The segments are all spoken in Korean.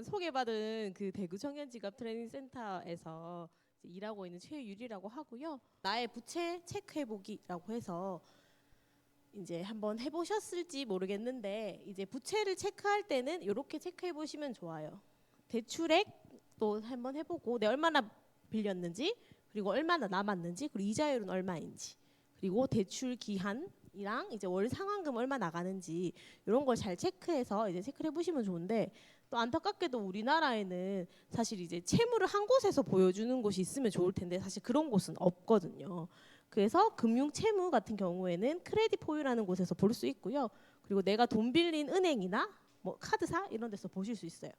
소개받은 그 대구 청년직업 트레이닝 센터에서 일하고 있는 최유리라고 하고요. 나의 부채 체크해보기라고 해서 이제 한번 해보셨을지 모르겠는데 이제 부채를 체크할 때는 이렇게 체크해 보시면 좋아요. 대출액도 한번 해보고 내 얼마나 빌렸는지, 그리고 얼마나 남았는지, 그리고 이자율은 얼마인지, 그리고 대출 기한이랑 이제 월 상환금 얼마 나가는지 이런 걸 잘 체크해서 이제 체크를 해보시면 좋은데, 또 안타깝게도 우리나라에는 사실 이제 채무를 한 곳에서 보여주는 곳이 있으면 좋을 텐데 사실 그런 곳은 없거든요. 그래서 금융 채무 같은 경우에는 크레딧 포유라는 곳에서 볼 수 있고요. 그리고 내가 돈 빌린 은행이나 뭐 카드사 이런 데서 보실 수 있어요.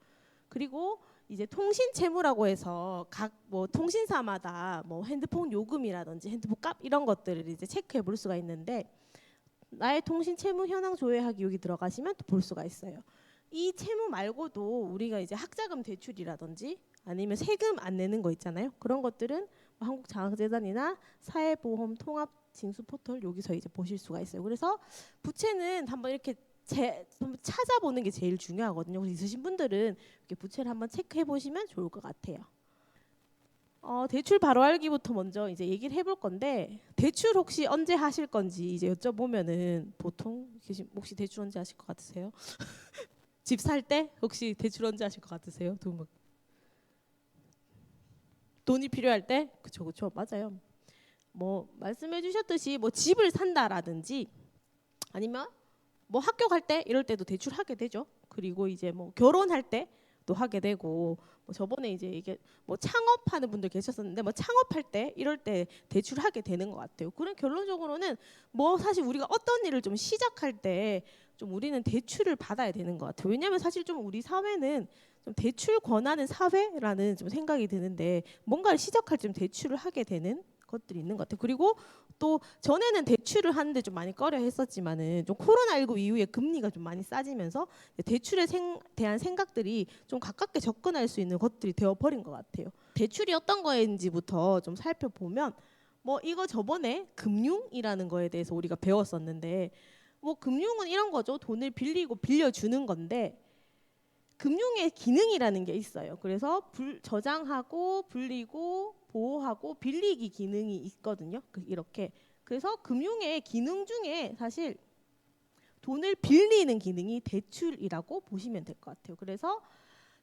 그리고 이제 통신 채무라고 해서 각 뭐 통신사마다 뭐 핸드폰 요금이라든지 핸드폰 값 이런 것들을 이제 체크해 볼 수가 있는데, 나의 통신 채무 현황 조회하기 여기 들어가시면 또 볼 수가 있어요. 이 채무 말고도 우리가 이제 학자금 대출이라든지 아니면 세금 안 내는 거 있잖아요. 그런 것들은 한국장학재단이나 사회보험 통합 징수 포털 여기서 이제 보실 수가 있어요. 그래서 부채는 한번 이렇게 한번 찾아보는 게 제일 중요하거든요. 그래서 있으신 분들은 이렇게 부채를 한번 체크해 보시면 좋을 것 같아요. 대출 바로 알기부터 먼저 이제 얘기를 해볼 건데, 대출 혹시 언제 하실 건지 이제 여쭤보면은 보통 혹시 대출 언제 하실 것 같으세요? 집 살 때 혹시 대출 언제 하실 것 같으세요? 두 분. 돈이 필요할 때? 그쵸, 그쵸, 맞아요. 뭐 말씀해 주셨듯이 뭐 집을 산다라든지 아니면 뭐 학교 갈 때 이럴 때도 대출하게 되죠. 그리고 이제 뭐 결혼할 때도 하게 되고, 뭐 저번에 이제 이게 뭐 창업하는 분들 계셨었는데 뭐 창업할 때 이럴 때 대출하게 되는 것 같아요. 그런 결론적으로는 뭐 사실 우리가 어떤 일을 좀 시작할 때 좀 우리는 대출을 받아야 되는 것 같아요. 왜냐하면 사실 좀 우리 사회는 좀 대출 권하는 사회라는 좀 생각이 드는데, 뭔가를 시작할 때 좀 대출을 하게 되는 것들이 있는 것 같아요. 그리고 또 전에는 대출을 하는데 좀 많이 꺼려 했었지만은 좀 코로나19 이후에 금리가 좀 많이 싸지면서 대출에 대한 생각들이 좀 가깝게 접근할 수 있는 것들이 되어버린 것 같아요. 대출이 어떤 거인지부터 좀 살펴보면, 뭐 이거 저번에 금융이라는 거에 대해서 우리가 배웠었는데, 뭐 금융은 이런 거죠. 돈을 빌리고 빌려주는 건데 금융의 기능이라는 게 있어요. 그래서 저장하고 불리고 보호하고 빌리기 기능이 있거든요. 이렇게. 그래서 금융의 기능 중에 사실 돈을 빌리는 기능이 대출이라고 보시면 될 것 같아요. 그래서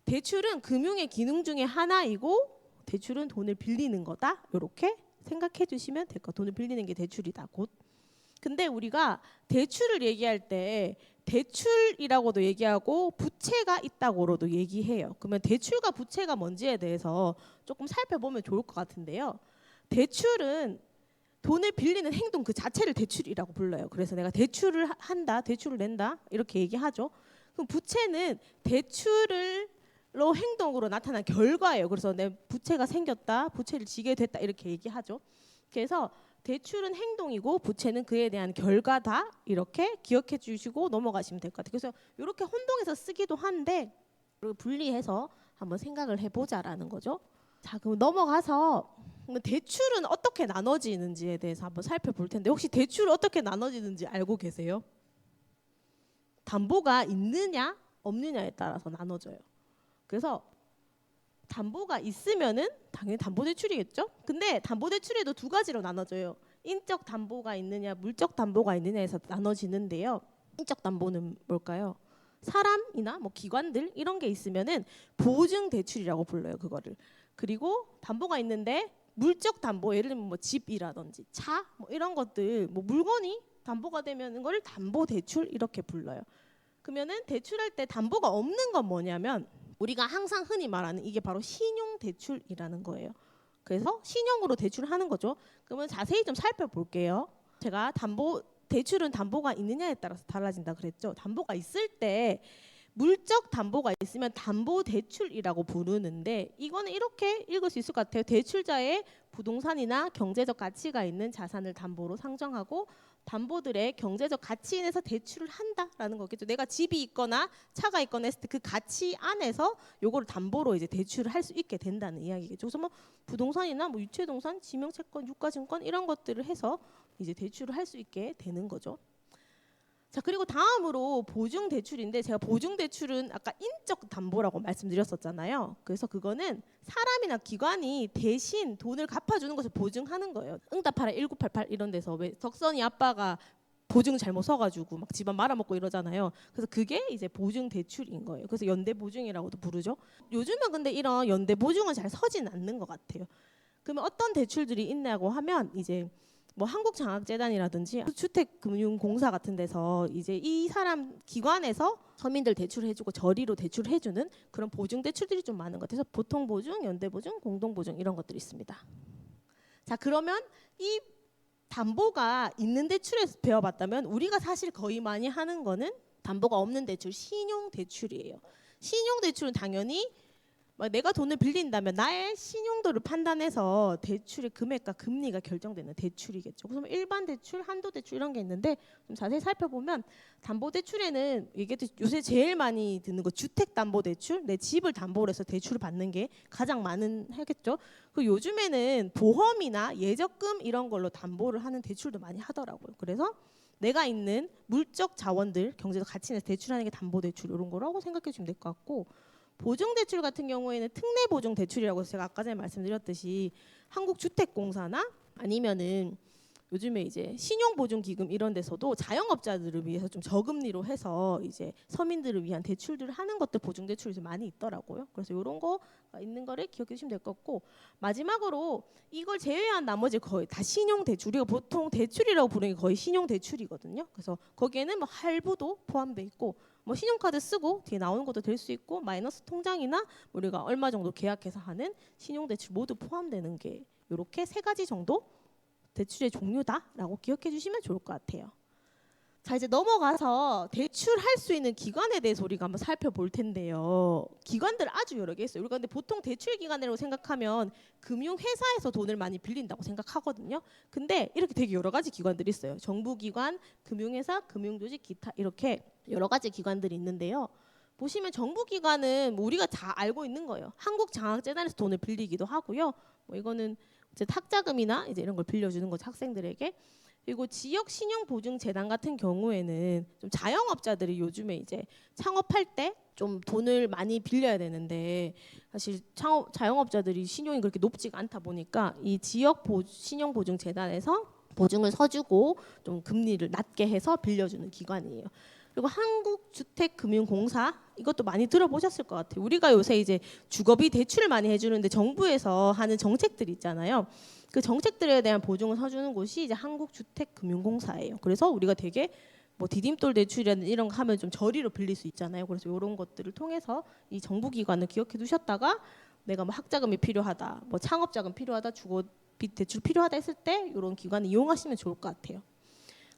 대출은 금융의 기능 중에 하나이고 대출은 돈을 빌리는 거다. 이렇게 생각해 주시면 될 것 같아요. 돈을 빌리는 게 대출이다. 곧. 근데 우리가 대출을 얘기할 때 대출이라고도 얘기하고 부채가 있다고로도 얘기해요. 그러면 대출과 부채가 뭔지에 대해서 조금 살펴보면 좋을 것 같은데요. 대출은 돈을 빌리는 행동 그 자체를 대출이라고 불러요. 그래서 내가 대출을 한다, 대출을 낸다 이렇게 얘기하죠. 그럼 부채는 대출로 행동으로 나타난 결과예요. 그래서 내 부채가 생겼다, 부채를 지게 됐다 이렇게 얘기하죠. 그래서 대출은 행동이고 부채는 그에 대한 결과다, 이렇게 기억해 주시고 넘어가시면 될 것 같아요. 그래서 이렇게 혼동해서 쓰기도 한데 분리해서 한번 생각을 해보자라는 거죠. 자, 그럼 넘어가서 대출은 어떻게 나눠지는지에 대해서 한번 살펴볼 텐데, 혹시 대출이 어떻게 나눠지는지 알고 계세요? 담보가 있느냐 없느냐에 따라서 나눠져요. 그래서 담보가 있으면은 당연히 담보대출이겠죠. 근데 담보대출에도 두 가지로 나눠져요. 인적 담보가 있느냐, 물적 담보가 있느냐에서 나눠지는데요. 인적 담보는 뭘까요? 사람이나 뭐 기관들 이런 게 있으면은 보증 대출이라고 불러요, 그거를. 그리고 담보가 있는데 물적 담보, 예를 들면 뭐 집이라든지 차, 뭐 이런 것들, 뭐 물건이 담보가 되면 그걸 담보 대출 이렇게 불러요. 그러면은 대출할 때 담보가 없는 건 뭐냐면 우리가 항상 흔히 말하는 이게 바로 신용 대출이라는 거예요. 그래서 신용으로 대출을 하는 거죠. 그러면 자세히 좀 살펴볼게요. 제가 대출은 담보가 있느냐에 따라서 달라진다 그랬죠. 담보가 있을 때 물적 담보가 있으면 담보대출이라고 부르는데, 이거는 이렇게 읽을 수 있을 것 같아요. 대출자의 부동산이나 경제적 가치가 있는 자산을 담보로 상정하고 담보들의 경제적 가치 인해서 대출을 한다라는 거겠죠. 내가 집이 있거나 차가 있거나 했을 때 그 가치 안에서 요거를 담보로 이제 대출을 할 수 있게 된다는 이야기겠죠. 그래서 뭐 부동산이나 뭐 유체동산, 지명채권, 유가증권 이런 것들을 해서 이제 대출을 할 수 있게 되는 거죠. 자, 그리고 다음으로 보증 대출인데, 제가 보증 대출은 아까 인적 담보라고 말씀드렸었잖아요. 그래서 그거는 사람이나 기관이 대신 돈을 갚아주는 것을 보증하는 거예요. 응답하라 1988 이런 데서 왜 덕선이 아빠가 보증 잘못 서가지고 막 집안 말아먹고 이러잖아요. 그래서 그게 이제 보증 대출인 거예요. 그래서 연대 보증이라고도 부르죠. 요즘은 근데 이런 연대 보증은 잘 서진 않는 것 같아요. 그러면 어떤 대출들이 있냐고 하면 이제 뭐 한국장학재단이라든지 주택금융공사 같은 데서 이제 이 사람 기관에서 서민들 대출해주고 저리로 대출해주는 그런 보증 대출들이 좀 많은 것 같아서 보통 보증, 연대 보증, 공동 보증 이런 것들이 있습니다. 자, 그러면 이 담보가 있는 대출에서 배워봤다면 우리가 사실 거의 많이 하는 거는 담보가 없는 대출, 신용 대출이에요. 신용 대출은 당연히 내가 돈을 빌린다면 나의 신용도를 판단해서 대출의 금액과 금리가 결정되는 대출이겠죠. 그러면 일반 대출, 한도 대출 이런 게 있는데 좀 자세히 살펴보면 담보 대출에는 이게 요새 제일 많이 드는 거 주택 담보 대출, 내 집을 담보로 해서 대출을 받는 게 가장 많은 하겠죠. 그 요즘에는 보험이나 예적금 이런 걸로 담보를 하는 대출도 많이 하더라고요. 그래서 내가 있는 물적 자원들 경제적 가치 내서 대출하는 게 담보 대출 이런 거라고 생각해 주면 될 것 같고, 보증 대출 같은 경우에는 특례 보증 대출이라고 해서 제가 아까 전에 말씀드렸듯이 한국주택공사나 아니면은 요즘에 이제 신용보증기금 이런 데서도 자영업자들을 위해서 좀 저금리로 해서 이제 서민들을 위한 대출들을 하는 것들 보증 대출이 좀 많이 있더라고요. 그래서 이런 거가 있는 거를 기억해 주시면 될 것 같고, 마지막으로 이걸 제외한 나머지 거의 다 신용 대출, 우리가 보통 대출이라고 부르는 게 거의 신용 대출이거든요. 그래서 거기에는 뭐 할부도 포함돼 있고 뭐 신용카드 쓰고 뒤에 나오는 것도 될 수 있고 마이너스 통장이나 우리가 얼마 정도 계약해서 하는 신용대출 모두 포함되는 게 이렇게 세 가지 정도 대출의 종류다라고 기억해 주시면 좋을 것 같아요. 자, 이제 넘어가서 대출할 수 있는 기관에 대해서 우리가 한번 살펴볼 텐데요. 기관들 아주 여러 개 있어요. 우리가 근데 보통 대출 기관이라고 생각하면 금융회사에서 돈을 많이 빌린다고 생각하거든요. 근데 이렇게 되게 여러 가지 기관들이 있어요. 정부기관, 금융회사, 금융조직, 기타 이렇게 여러 가지 기관들이 있는데요. 보시면 정부기관은 뭐 우리가 다 알고 있는 거예요. 한국장학재단에서 돈을 빌리기도 하고요. 뭐 이거는 이제 학자금이나 이제 이런 걸 빌려주는 거죠, 학생들에게. 그리고 지역 신용 보증 재단 같은 경우에는 좀 자영업자들이 요즘에 이제 창업할 때 좀 돈을 많이 빌려야 되는데 사실 자영업자들이 신용이 그렇게 높지가 않다 보니까 이 지역 신용 보증 재단에서 보증을 서주고 좀 금리를 낮게 해서 빌려주는 기관이에요. 그리고 한국주택금융공사 이것도 많이 들어보셨을 것 같아요. 우리가 요새 이제 주거비 대출을 많이 해주는데 정부에서 하는 정책들이 있잖아요. 그 정책들에 대한 보증을 서주는 곳이 이제 한국주택금융공사예요. 그래서 우리가 되게 뭐 디딤돌 대출이라는 이런 거 하면 좀 저리로 빌릴 수 있잖아요. 그래서 이런 것들을 통해서 이 정부기관을 기억해 두셨다가 내가 뭐 학자금이 필요하다, 뭐 창업자금 필요하다, 주거비 대출 필요하다 했을 때 이런 기관을 이용하시면 좋을 것 같아요.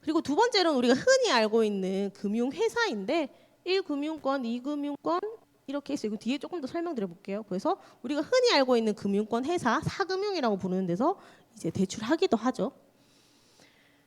그리고 두 번째로는 우리가 흔히 알고 있는 금융회사인데 1금융권, 2금융권 이렇게 있어요. 이거 뒤에 조금 더 설명드려 볼게요. 그래서 우리가 흔히 알고 있는 금융권 회사, 사금융이라고 부르는 데서 이제 대출하기도 하죠.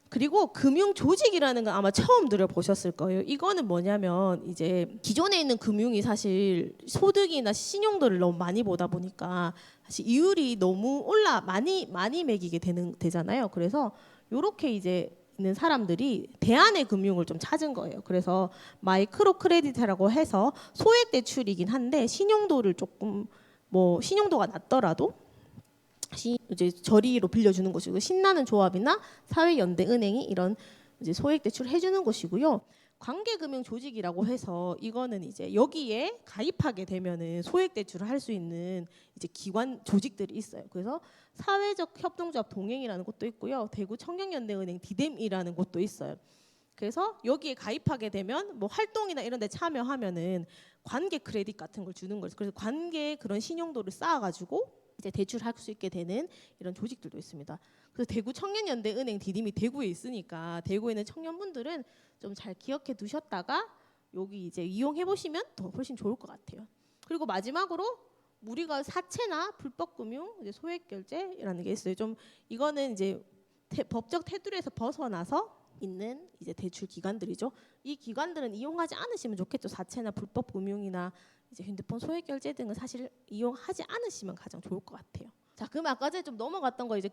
그리고 금융조직이라는 건 아마 처음 들어보셨을 거예요. 이거는 뭐냐면 이제 기존에 있는 금융이 사실 소득이나 신용도를 너무 많이 보다 보니까 사실 이율이 너무 많이 매기게 되잖아요. 그래서 이렇게 이제 있는 사람들이 대안의 금융을 좀 찾은 거예요. 그래서 마이크로 크레디트라고 해서 소액 대출이긴 한데 신용도를 조금 뭐 신용도가 낮더라도 이제 저리로 빌려주는 곳이고, 신나는 조합이나 사회연대은행이 이런 이제 소액 대출을 해주는 곳이고요. 관계금융조직이라고 해서 이거는 이제 여기에 가입하게 되면은 소액 대출을 할 수 있는 이제 기관 조직들이 있어요. 그래서 사회적 협동조합 동행이라는 곳도 있고요. 대구 청년연대은행 디뎀이라는 곳도 있어요. 그래서 여기에 가입하게 되면 뭐 활동이나 이런 데 참여하면은 관계 크레딧 같은 걸 주는 거예요. 그래서 관계 그런 신용도를 쌓아가지고 이제 대출할 수 있게 되는 이런 조직들도 있습니다. 그래서 대구 청년연대은행 디딤이 대구에 있으니까 대구에 있는 청년분들은 좀 잘 기억해 두셨다가 여기 이제 이용해 보시면 더 훨씬 좋을 것 같아요. 그리고 마지막으로 우리가 사채나 불법금융, 이제 소액결제라는 게 있어요. 좀 이거는 이제 법적 테두리에서 벗어나서 있는 이제 대출 기관들이죠. 이 기관들은 이용하지 않으시면 좋겠죠. 사채나 불법금융이나 이제 핸드폰 소액결제 등은 사실 이용하지 않으시면 가장 좋을 것 같아요. 자, 그럼 아까 전에 좀 넘어갔던 거 이제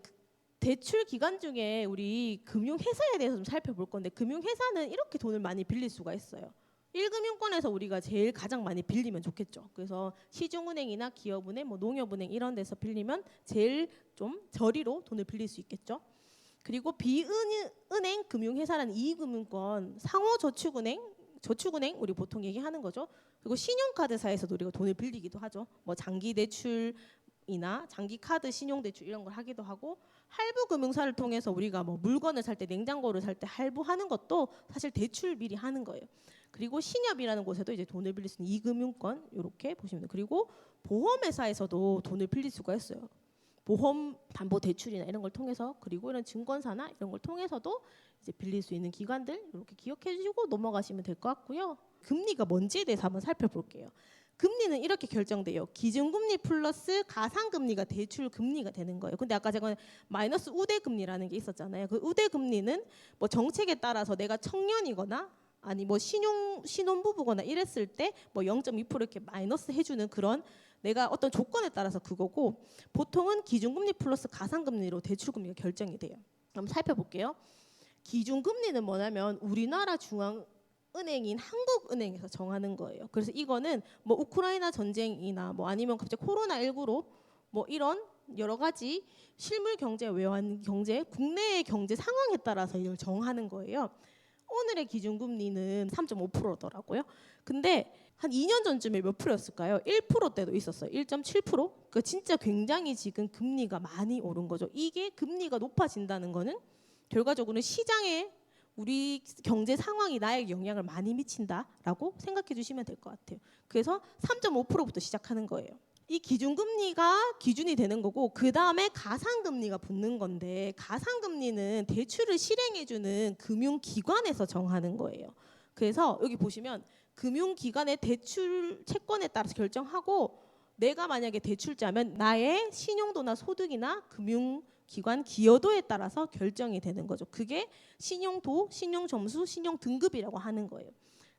대출 기간 중에 우리 금융회사에 대해서 좀 살펴볼 건데 금융회사는 이렇게 돈을 많이 빌릴 수가 있어요. 1금융권에서 우리가 제일 가장 많이 빌리면 좋겠죠. 그래서 시중은행이나 기업은행, 뭐 농협은행 이런 데서 빌리면 제일 좀 저리로 돈을 빌릴 수 있겠죠. 그리고 비은행 금융회사라는 이익금융권, 상호저축은행 우리 보통 얘기하는 거죠. 그리고 신용카드사에서도 우리가 돈을 빌리기도 하죠. 뭐 장기 대출이나 장기 카드 신용 대출 이런 걸 하기도 하고 할부 금융사를 통해서 우리가 뭐 물건을 살 때 냉장고를 살 때 할부하는 것도 사실 대출 미리 하는 거예요. 그리고 신협이라는 곳에도 이제 돈을 빌릴 수 있는 이금융권 이렇게 보시면 돼요. 그리고 보험회사에서도 돈을 빌릴 수가 있어요. 보험 담보 대출이나 이런 걸 통해서 그리고 이런 증권사나 이런 걸 통해서도 이제 빌릴 수 있는 기관들 이렇게 기억해 주시고 넘어가시면 될 것 같고요. 금리가 뭔지에 대해서 한번 살펴볼게요. 금리는 이렇게 결정돼요. 기준금리 플러스 가상금리가 대출금리가 되는 거예요. 근데 아까 제가 마이너스 우대금리라는 게 있었잖아요. 그 우대금리는 뭐 정책에 따라서 내가 청년이거나 아니 뭐 신혼부부거나 이랬을 때 뭐 0.2% 이렇게 마이너스 해주는 그런 내가 어떤 조건에 따라서 그거고 보통은 기준금리 플러스 가상금리로 대출금리가 결정이 돼요. 한번 살펴볼게요. 기준금리는 뭐냐면 우리나라 중앙은행인 한국은행에서 정하는 거예요. 그래서 이거는 뭐 우크라이나 전쟁이나 뭐 아니면 갑자기 코로나19로 뭐 이런 여러 가지 실물 경제, 외환 경제, 국내의 경제 상황에 따라서 이걸 정하는 거예요. 오늘의 기준금리는 3.5%더라고요. 근데 한 2년 전쯤에 몇 프로였을까요? 1%대도 있었어요. 1.7%? 그러니까 진짜 굉장히 지금 금리가 많이 오른 거죠. 이게 금리가 높아진다는 거는 결과적으로는 시장에 우리 경제 상황이 나에게 영향을 많이 미친다라고 생각해 주시면 될 것 같아요. 그래서 3.5%부터 시작하는 거예요. 이 기준금리가 기준이 되는 거고 그 다음에 가상금리가 붙는 건데 가상금리는 대출을 실행해주는 금융기관에서 정하는 거예요. 그래서 여기 보시면 금융기관의 대출 채권에 따라서 결정하고 내가 만약에 대출자면 나의 신용도나 소득이나 금융기관 기여도에 따라서 결정이 되는 거죠. 그게 신용도, 신용점수, 신용등급이라고 하는 거예요.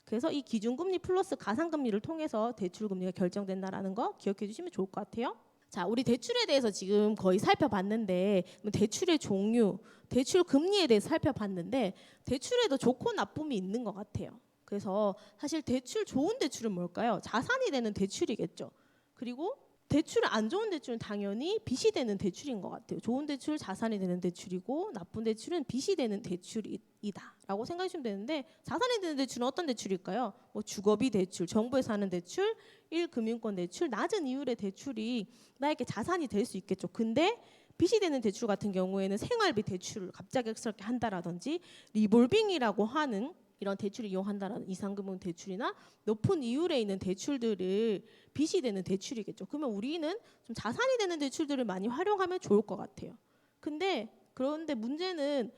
그래서 이 기준금리 플러스 가상금리를 통해서 대출금리가 결정된다라는 거 기억해 주시면 좋을 것 같아요. 자, 우리 대출에 대해서 지금 거의 살펴봤는데 대출의 종류, 대출 금리에 대해서 살펴봤는데 대출에도 좋고 나쁨이 있는 것 같아요. 그래서 사실 대출 좋은 대출은 뭘까요? 자산이 되는 대출이겠죠. 그리고 대출 안 좋은 대출은 당연히 빚이 되는 대출인 것 같아요. 좋은 대출 자산이 되는 대출이고 나쁜 대출은 빚이 되는 대출이다라고 생각하시면 되는데 자산이 되는 대출은 어떤 대출일까요? 뭐 주거비 대출, 정부에서 하는 대출, 1금융권 대출, 낮은 이율의 대출이 나에게 자산이 될 수 있겠죠. 근데 빚이 되는 대출 같은 경우에는 생활비 대출을 갑작스럽게 한다라든지 리볼빙이라고 하는 이런 대출을 이용한다라는 이상금융 대출이나 높은 이율에 있는 대출들을 빚이 되는 대출이겠죠. 그러면 우리는 좀 자산이 되는 대출들을 많이 활용하면 좋을 것 같아요. 그런데 문제는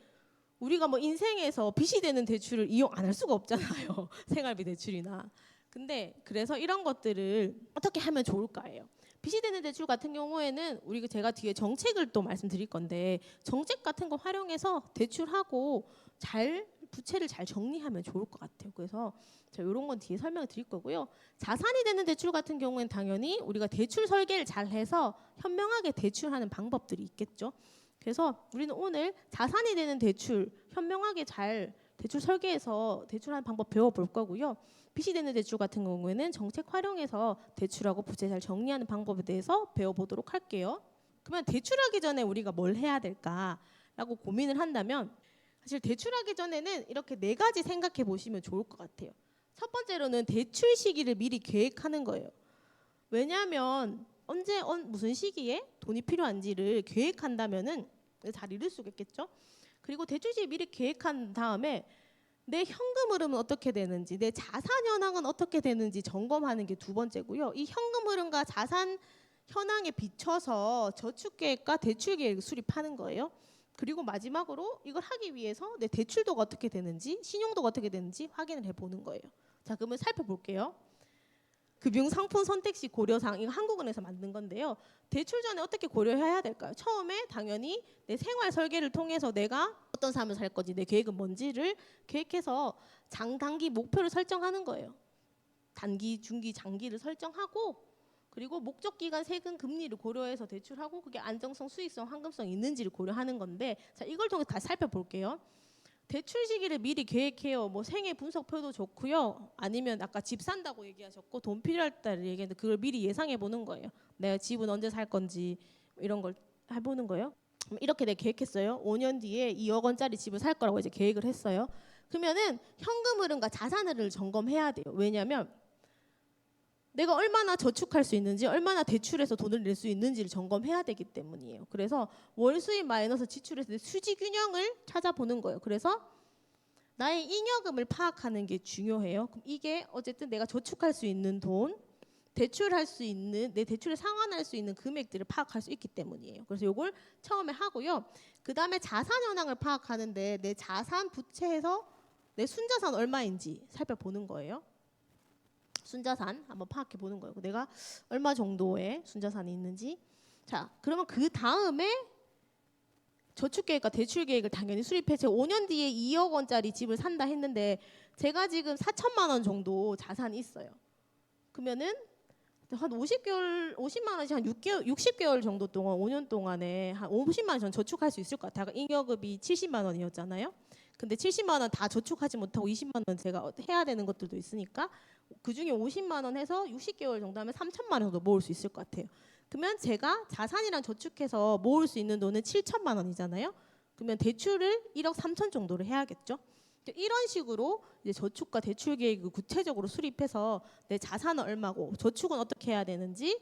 우리가 뭐 인생에서 빚이 되는 대출을 이용 안 할 수가 없잖아요. 생활비 대출이나. 근데 그래서 이런 것들을 어떻게 하면 좋을까요? 빚이 되는 대출 같은 경우에는 제가 뒤에 정책을 또 말씀드릴 건데 정책 같은 거 활용해서 대출하고 부채를 잘 정리하면 좋을 것 같아요. 그래서 이런 건 뒤에 설명을 드릴 거고요. 자산이 되는 대출 같은 경우에는 당연히 우리가 대출 설계를 잘 해서 현명하게 대출하는 방법들이 있겠죠. 그래서 우리는 오늘 자산이 되는 대출 현명하게 잘 대출 설계해서 대출하는 방법 배워볼 거고요. 빚이 되는 대출 같은 경우에는 정책 활용해서 대출하고 부채 잘 정리하는 방법에 대해서 배워보도록 할게요. 그러면 대출하기 전에 우리가 뭘 해야 될까라고 고민을 한다면 사실 대출하기 전에는 이렇게 4가지 생각해 보시면 좋을 것 같아요. 첫 번째로는 대출 시기를 미리 계획하는 거예요. 왜냐하면 언제 무슨 시기에 돈이 필요한지를 계획한다면은 잘 이룰 수가 있겠죠. 그리고 대출 시기 미리 계획한 다음에 내 현금 흐름은 어떻게 되는지, 내 자산 현황은 어떻게 되는지 점검하는 게 두 번째고요. 이 현금 흐름과 자산 현황에 비춰서 저축 계획과 대출 계획을 수립하는 거예요. 그리고 마지막으로 이걸 하기 위해서 내 대출도가 어떻게 되는지 신용도가 어떻게 되는지 확인을 해보는 거예요. 자, 그러면 살펴볼게요. 금융상품 선택시 고려사항, 이거 한국은행에서 만든 건데요. 대출 전에 어떻게 고려해야 될까요? 처음에 당연히 내 생활 설계를 통해서 내가 어떤 삶을 살 건지 내 계획은 뭔지를 계획해서 장단기 목표를 설정하는 거예요. 단기, 중기, 장기를 설정하고 그리고 목적 기간, 세금, 금리를 고려해서 대출하고 그게 안정성, 수익성, 환금성 있는지를 고려하는 건데 자 이걸 통해서 다시 살펴볼게요. 대출 시기를 미리 계획해요. 뭐 생애 분석표도 좋고요. 아니면 아까 집 산다고 얘기하셨고 돈 필요할 때를 얘기했는데 그걸 미리 예상해 보는 거예요. 내가 집은 언제 살 건지 이런 걸 해보는 거예요. 이렇게 내가 계획했어요. 5년 뒤에 2억 원짜리 집을 살 거라고 이제 계획을 했어요. 그러면은 현금 흐름과 자산 흐름을 점검해야 돼요. 왜냐하면 내가 얼마나 저축할 수 있는지 얼마나 대출해서 돈을 낼 수 있는지를 점검해야 되기 때문이에요. 그래서 월 수입 마이너스 지출에서 수지 균형을 찾아보는 거예요. 그래서 나의 잉여금을 파악하는 게 중요해요. 그럼 이게 어쨌든 내가 저축할 수 있는 돈, 대출할 수 있는 내 대출에 상환할 수 있는 금액들을 파악할 수 있기 때문이에요. 그래서 이걸 처음에 하고요. 그 다음에 자산 현황을 파악하는데 내 자산 부채에서 내 순자산 얼마인지 살펴보는 거예요. 순자산 한번 파악해 보는 거예요. 내가 얼마 정도의 순자산이 있는지. 자, 그러면 그 다음에 저축계획과 대출계획을 당연히 수립해. 제가 5년 뒤에 2억 원짜리 집을 산다 했는데 제가 지금 4천만 원 정도 자산이 있어요. 그러면은 한 50만 원씩 한 60개월 정도 동안 5년 동안에 한 50만 원 전 저축할 수 있을 것 같아요. 잉여금이 70만 원이었잖아요. 근데 70만 원 다 저축하지 못하고 20만 원 제가 해야 되는 것들도 있으니까 그중에 50만 원 해서 60개월 정도 하면 3천만 원 정도 모을 수 있을 것 같아요. 그러면 제가 자산이랑 저축해서 모을 수 있는 돈은 7천만 원이잖아요. 그러면 대출을 1억 3천 정도를 해야겠죠. 이런 식으로 이제 저축과 대출 계획을 구체적으로 수립해서 내 자산은 얼마고 저축은 어떻게 해야 되는지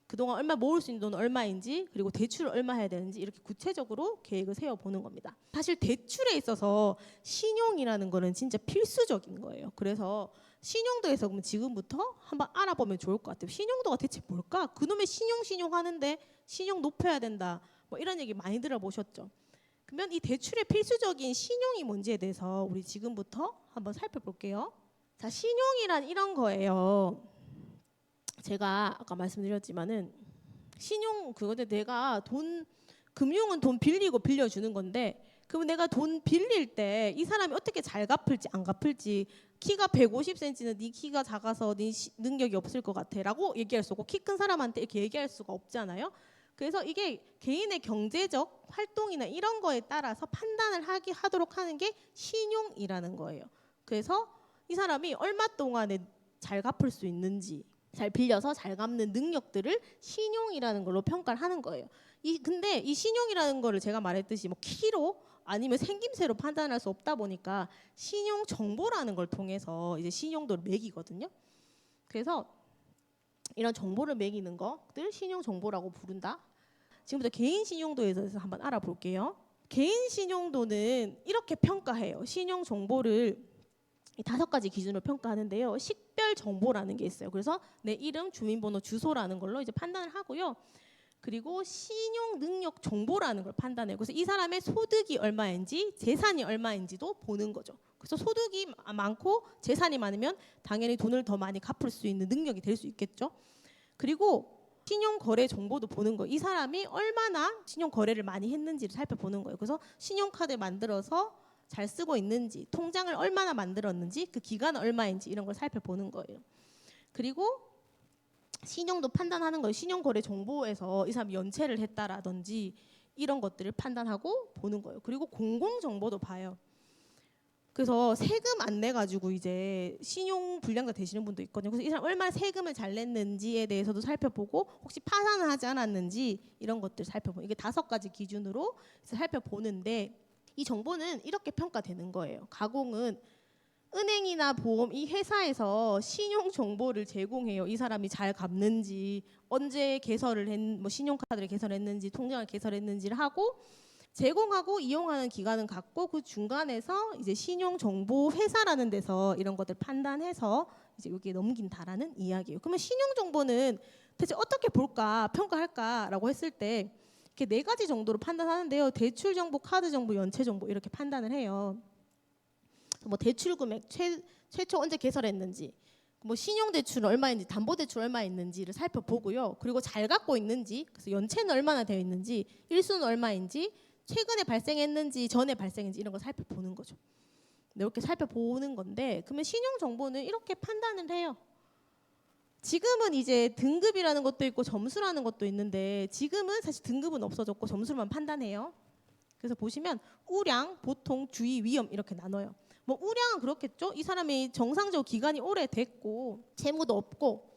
그동안 얼마 모을 수 있는 돈은 얼마인지 그리고 대출을 얼마 해야 되는지 이렇게 구체적으로 계획을 세워보는 겁니다. 사실 대출에 있어서 신용이라는 거는 진짜 필수적인 거예요. 그래서 신용도에서 그러면 지금부터 한번 알아보면 좋을 것 같아요. 신용도가 대체 뭘까? 그놈의 신용 하는데 신용 높여야 된다. 뭐 이런 얘기 많이 들어보셨죠? 그러면 이 대출의 필수적인 신용이 뭔지에 대해서 우리 지금부터 한번 살펴볼게요. 자, 신용이란 이런 거예요. 제가 아까 말씀드렸지만은 신용 그거는 내가 금융은 돈 빌리고 빌려주는 건데 그러면 내가 돈 빌릴 때 이 사람이 어떻게 잘 갚을지 안 갚을지 키가 150cm는 네 키가 작아서 네 능력이 없을 것 같아라고 얘기할 수 없고 키 큰 사람한테 이렇게 얘기할 수가 없잖아요. 그래서 이게 개인의 경제적 활동이나 이런 거에 따라서 판단을 하도록 하는 게 신용이라는 거예요. 그래서 이 사람이 얼마 동안에 잘 갚을 수 있는지 잘 빌려서 잘 갚는 능력들을 신용이라는 걸로 평가를 하는 거예요. 근데 이 신용이라는 거를 제가 말했듯이 뭐 키로 아니면 생김새로 판단할 수 없다 보니까 신용 정보라는 걸 통해서 이제 신용도를 매기거든요. 그래서 이런 정보를 매기는 것들 신용 정보라고 부른다. 지금부터 개인 신용도에 대해서 한번 알아볼게요. 개인 신용도는 이렇게 평가해요. 신용 정보를 5가지 기준으로 평가하는데요. 식별 정보라는 게 있어요. 그래서 내 이름, 주민번호, 주소라는 걸로 이제 판단을 하고요. 그리고 신용 능력 정보라는 걸 판단해요. 그래서 이 사람의 소득이 얼마인지, 재산이 얼마인지도 보는 거죠. 그래서 소득이 많고 재산이 많으면 당연히 돈을 더 많이 갚을 수 있는 능력이 될 수 있겠죠. 그리고 신용 거래 정보도 보는 거예요. 이 사람이 얼마나 신용 거래를 많이 했는지를 살펴보는 거예요. 그래서 신용카드 만들어서 잘 쓰고 있는지, 통장을 얼마나 만들었는지, 그 기간은 얼마인지 이런 걸 살펴보는 거예요. 그리고 신용도 판단하는 거예요. 신용거래 정보에서 이 사람이 연체를 했다라든지 이런 것들을 판단하고 보는 거예요. 그리고 공공정보도 봐요. 그래서 세금 안 내가지고 이제 신용 불량자 되시는 분도 있거든요. 그래서 이 사람 얼마나 세금을 잘 냈는지에 대해서도 살펴보고 혹시 파산을 하지 않았는지 이런 것들 살펴보고 이게 5가지 기준으로 살펴보는데 이 정보는 이렇게 평가되는 거예요. 가공은 은행이나 보험 이 회사에서 신용 정보를 제공해요. 이 사람이 잘 갚는지 언제 뭐 신용카드를 개설했는지 통장을 개설했는지를 하고 제공하고 이용하는 기간은 같고 그 중간에서 이제 신용 정보 회사라는 데서 이런 것들 판단해서 이제 여기에 넘긴다라는 이야기예요. 그러면 신용 정보는 대체 어떻게 볼까 평가할까라고 했을 때 이렇게 4가지 정도로 판단하는데요. 대출 정보, 카드 정보, 연체 정보 이렇게 판단을 해요. 뭐 대출 금액 최초 언제 개설했는지, 뭐 신용 대출은 얼마인지, 담보 대출 얼마 있는지를 살펴보고요. 그리고 잘 갖고 있는지, 그래서 연체는 얼마나 되어 있는지, 일수는 얼마인지, 최근에 발생했는지, 전에 발생했는지 이런 걸 살펴보는 거죠. 이렇게 살펴보는 건데, 그러면 신용 정보는 이렇게 판단을 해요. 지금은 이제 등급이라는 것도 있고 점수라는 것도 있는데 지금은 사실 등급은 없어졌고 점수만 판단해요. 그래서 보시면 우량, 보통, 주의, 위험 이렇게 나눠요. 뭐 우량은 그렇겠죠. 이 사람이 정상적으로 기간이 오래됐고 채무도 없고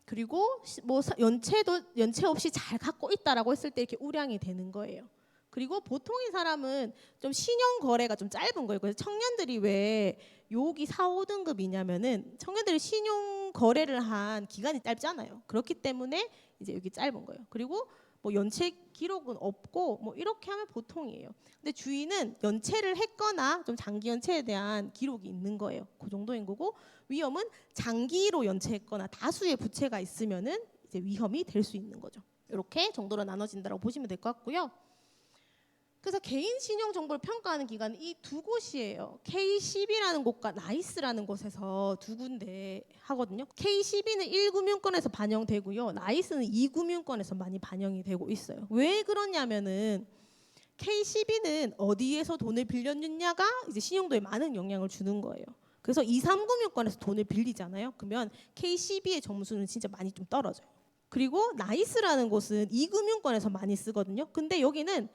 그리고 뭐 연체 없이 잘 갖고 있다라고 했을 때 이렇게 우량이 되는 거예요. 그리고 보통의 사람은 좀 신용 거래가 좀 짧은 거예요. 그래서 청년들이 왜 여기 4, 5등급이냐면은 청년들이 신용 거래를 한 기간이 짧잖아요. 그렇기 때문에 이제 여기 짧은 거예요. 그리고 뭐 연체 기록은 없고 뭐 이렇게 하면 보통이에요. 근데 주의는 연체를 했거나 좀 장기 연체에 대한 기록이 있는 거예요. 그 정도인 거고 위험은 장기로 연체했거나 다수의 부채가 있으면은 이제 위험이 될 수 있는 거죠. 이렇게 정도로 나눠진다고 보시면 될 것 같고요. 그래서 개인 신용 정보를 평가하는 기관은 이 두 곳이에요. K12라는 곳과 나이스라는 곳에서 두 군데 하거든요. K12는 1금융권에서 반영되고요. 나이스는 2금융권에서 많이 반영이 되고 있어요. 왜 그러냐면은 K12는 어디에서 돈을 빌렸느냐가 이제 신용도에 많은 영향을 주는 거예요. 그래서 2, 3금융권에서 돈을 빌리잖아요. 그러면 K12의 점수는 진짜 많이 좀 떨어져요. 그리고 나이스라는 곳은 2금융권에서 많이 쓰거든요. 근데 여기는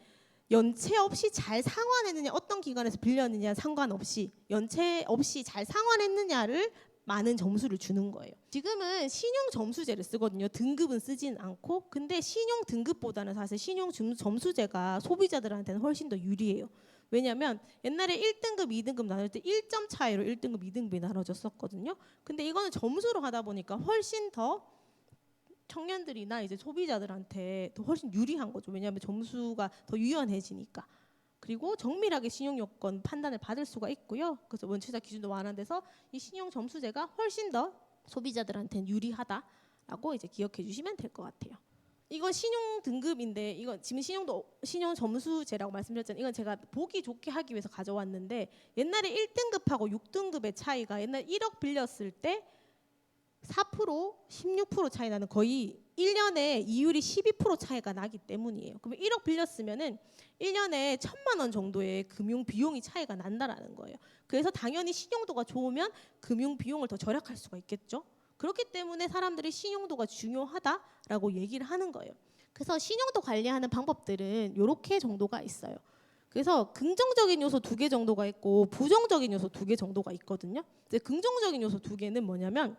연체 없이 잘 상환했느냐, 어떤 기관에서 빌렸느냐 상관없이 연체 없이 잘 상환했느냐를 많은 점수를 주는 거예요. 지금은 신용 점수제를 쓰거든요. 등급은 쓰진 않고. 근데 신용 등급보다는 사실 신용 점수제가 소비자들한테는 훨씬 더 유리해요. 왜냐하면 옛날에 1등급, 2등급 나눌 때 1점 차이로 1등급, 2등급이 나눠졌었거든요. 근데 이거는 점수로 하다 보니까 훨씬 더 청년들이나 이제 소비자들한테 더 훨씬 유리한 거죠. 왜냐하면 점수가 더 유연해지니까. 그리고 정밀하게 신용 요건 판단을 받을 수가 있고요. 그래서 원체자 기준도 완화돼서 이 신용 점수제가 훨씬 더 소비자들한테는 유리하다라고 이제 기억해 주시면 될 것 같아요. 이건 신용 등급인데 이건 지금 신용 점수제라고 말씀드렸잖아요. 이건 제가 보기 좋게 하기 위해서 가져왔는데 옛날에 1등급하고 6등급의 차이가 옛날 1억 빌렸을 때 4%, 16% 차이 나는 거의 1년에 이율이 12% 차이가 나기 때문이에요. 그러면 1억 빌렸으면은 1년에 1,000만 원 정도의 금융 비용이 차이가 난다라는 거예요. 그래서 당연히 신용도가 좋으면 금융 비용을 더 절약할 수가 있겠죠. 그렇기 때문에 사람들이 신용도가 중요하다라고 얘기를 하는 거예요. 그래서 신용도 관리하는 방법들은 이렇게 정도가 있어요. 그래서 긍정적인 요소 2개 정도가 있고 부정적인 요소 2개 정도가 있거든요. 이제 긍정적인 요소 2개는 뭐냐면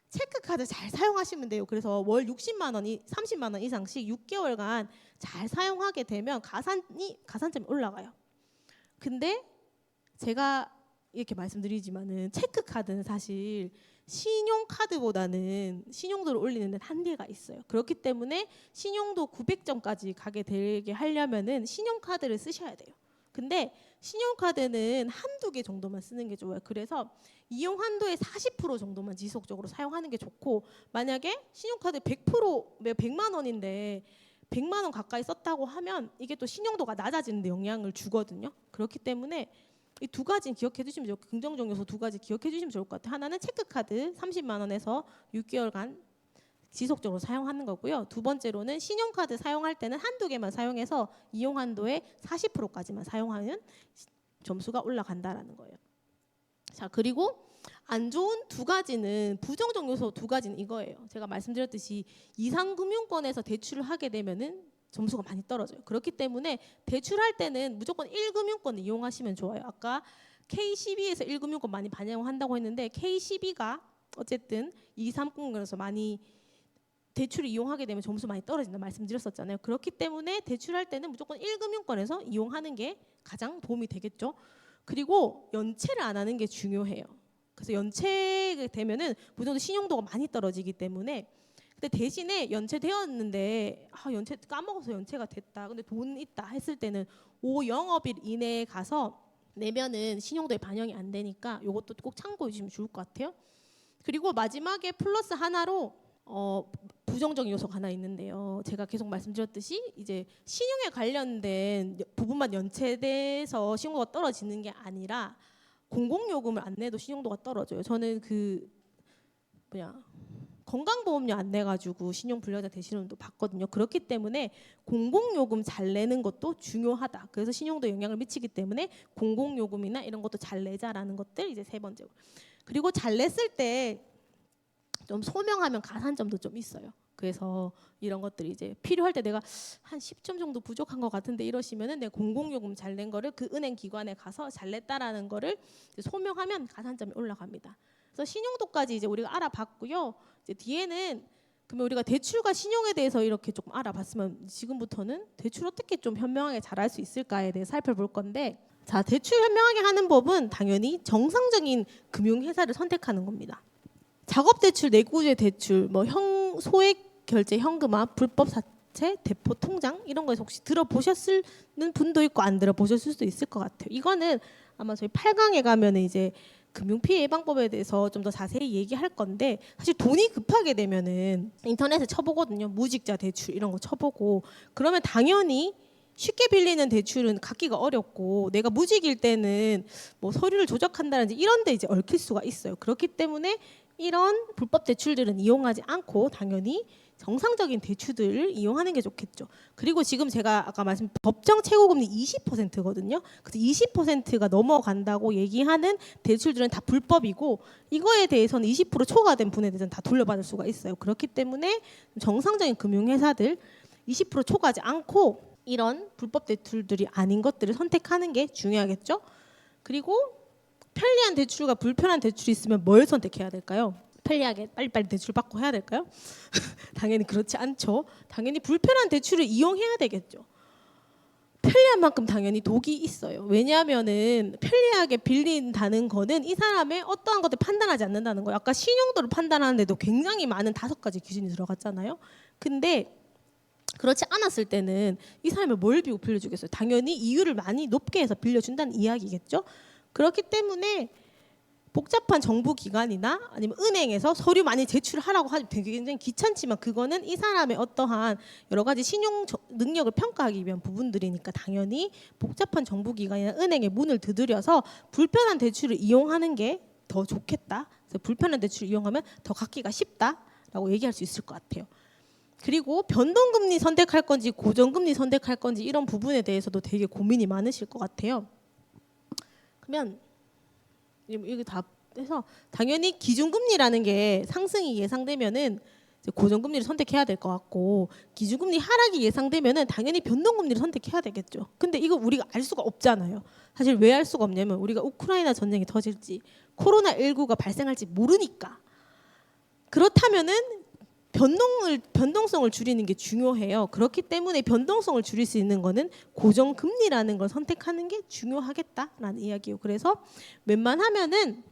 체크카드 잘 사용하시면 돼요. 그래서 월 60만 원, 30만 원 이상씩 6개월간 잘 사용하게 되면 가산점이 올라가요. 근데 제가 이렇게 말씀드리지만은 체크카드는 사실 신용카드보다는 신용도를 올리는 데 한계가 있어요. 그렇기 때문에 신용도 900점까지 가게 되게 하려면은 신용카드를 쓰셔야 돼요. 근데 신용카드는 한두 개 정도만 쓰는 게 좋아요. 그래서 이용 한도의 40% 정도만 지속적으로 사용하는 게 좋고 만약에 신용카드 100% 100만 원인데 100만 원 가까이 썼다고 하면 이게 또 신용도가 낮아지는 데 영향을 주거든요. 그렇기 때문에 이 두 가지는 기억해 주시면 좋고 긍정적 요소 두 가지 기억해 주시면 좋을 것 같아요. 하나는 체크카드 30만 원에서 6개월간 지속적으로 사용하는 거고요. 두 번째로는 신용카드 사용할 때는 한두 개만 사용해서 이용 한도의 40%까지만 사용하는 점수가 올라간다라는 거예요. 자, 그리고 안 좋은 두 가지는 부정적 요소 두 가지는 이거예요. 제가 말씀드렸듯이 이상금융권에서 대출을 하게 되면은 점수가 많이 떨어져요. 그렇기 때문에 대출할 때는 무조건 1금융권 이용하시면 좋아요. 아까 K12에서 1금융권 많이 반영한다고 했는데 K12가 어쨌든 2, 3금융권에서 많이 대출을 이용하게 되면 점수 많이 떨어진다 말씀드렸었잖아요. 그렇기 때문에 대출할 때는 무조건 1금융권에서 이용하는 게 가장 도움이 되겠죠. 그리고 연체를 안 하는 게 중요해요. 그래서 연체가 되면은 무조건 신용도가 많이 떨어지기 때문에 근데 대신에 연체되었는데 연체 까먹어서 연체가 됐다. 근데 돈 있다 했을 때는 5영업일 이내에 가서 내면은 신용도에 반영이 안 되니까 이것도 꼭 참고해 주시면 좋을 것 같아요. 그리고 마지막에 플러스 하나로 부정적인 요소가 하나 있는데요. 제가 계속 말씀드렸듯이 이제 신용에 관련된 부분만 연체돼서 신용도가 떨어지는 게 아니라 공공요금을 안 내도 신용도가 떨어져요. 저는 건강보험료 안 내가지고 신용불량자 대신료도 받거든요. 그렇기 때문에 공공요금 잘 내는 것도 중요하다. 그래서 신용도에 영향을 미치기 때문에 공공요금이나 이런 것도 잘 내자라는 것들 이제 세 번째로. 그리고 잘 냈을 때 좀 소명하면 가산점도 좀 있어요. 그래서 이런 것들이 이제 필요할 때 내가 한 10점 정도 부족한 것 같은데 이러시면은 내 공공요금 잘 낸 거를 그 은행 기관에 가서 잘 냈다라는 거를 소명하면 가산점이 올라갑니다. 그래서 신용도까지 이제 우리가 알아봤고요. 이제 뒤에는 그러면 우리가 대출과 신용에 대해서 이렇게 조금 알아봤으면 지금부터는 대출 어떻게 좀 현명하게 잘할 수 있을까에 대해 살펴볼 건데, 자, 대출 현명하게 하는 법은 당연히 정상적인 금융회사를 선택하는 겁니다. 작업대출, 내구재 대출, 뭐 소액 결제 현금화, 불법 사채, 대포 통장 이런 거에서 혹시 들어보셨는 분도 있고 안 들어보셨을 수도 있을 것 같아요. 이거는 아마 저희 8강에 가면 이제 금융피해 예방법에 대해서 좀 더 자세히 얘기할 건데, 사실 돈이 급하게 되면은 인터넷에 쳐보거든요. 무직자 대출 이런 거 쳐보고, 그러면 당연히 쉽게 빌리는 대출은 갖기가 어렵고 내가 무직일 때는 뭐 서류를 조작한다든지 이런 데 이제 얽힐 수가 있어요. 그렇기 때문에 이런 불법 대출들은 이용하지 않고 당연히 정상적인 대출들을 이용하는 게 좋겠죠. 그리고 지금 제가 아까 말씀 법정 최고금리 20%거든요. 그래서 20%가 넘어간다고 얘기하는 대출들은 다 불법이고, 이거에 대해서는 20% 초과된 분에 대해서는 다 돌려받을 수가 있어요. 그렇기 때문에 정상적인 금융회사들 20% 초과하지 않고 이런 불법 대출들이 아닌 것들을 선택하는 게 중요하겠죠. 그리고 편리한 대출과 불편한 대출이 있으면 뭘 선택해야 될까요? 편리하게 빨리빨리 대출 받고 해야 될까요? 당연히 그렇지 않죠. 당연히 불편한 대출을 이용해야 되겠죠. 편리한 만큼 당연히 독이 있어요. 왜냐하면은 편리하게 빌린다는 거는 이 사람의 어떠한 것들 판단하지 않는다는 거예요. 아까 신용도를 판단하는데도 굉장히 많은 5가지 기준이 들어갔잖아요. 근데 그렇지 않았을 때는 이 사람이 뭘 빌려주겠어요? 당연히 이율을 많이 높게 해서 빌려준다는 이야기겠죠. 그렇기 때문에 복잡한 정부기관이나 아니면 은행에서 서류 많이 제출하라고 하면 되게 굉장히 귀찮지만, 그거는 이 사람의 어떠한 여러 가지 신용 능력을 평가하기 위한 부분들이니까 당연히 복잡한 정부기관이나 은행의 문을 두드려서 불편한 대출을 이용하는 게 더 좋겠다. 그래서 불편한 대출을 이용하면 더 갚기가 쉽다라고 얘기할 수 있을 것 같아요. 그리고 변동금리 선택할 건지 고정금리 선택할 건지 이런 부분에 대해서도 되게 고민이 많으실 것 같아요. 그러면 이게 다 해서 당연히 기준금리라는 게 상승이 예상되면은 이제 고정금리를 선택해야 될 것 같고, 기준금리 하락이 예상되면은 당연히 변동금리를 선택해야 되겠죠. 근데 이거 우리가 알 수가 없잖아요. 사실 왜 알 수가 없냐면 우리가 우크라이나 전쟁이 터질지 코로나19가 발생할지 모르니까. 그렇다면은 변동성을 줄이는 게 중요해요. 그렇기 때문에 변동성을 줄일 수 있는 거는 고정금리라는 걸 선택하는 게 중요하겠다라는 이야기예요. 그래서 웬만하면은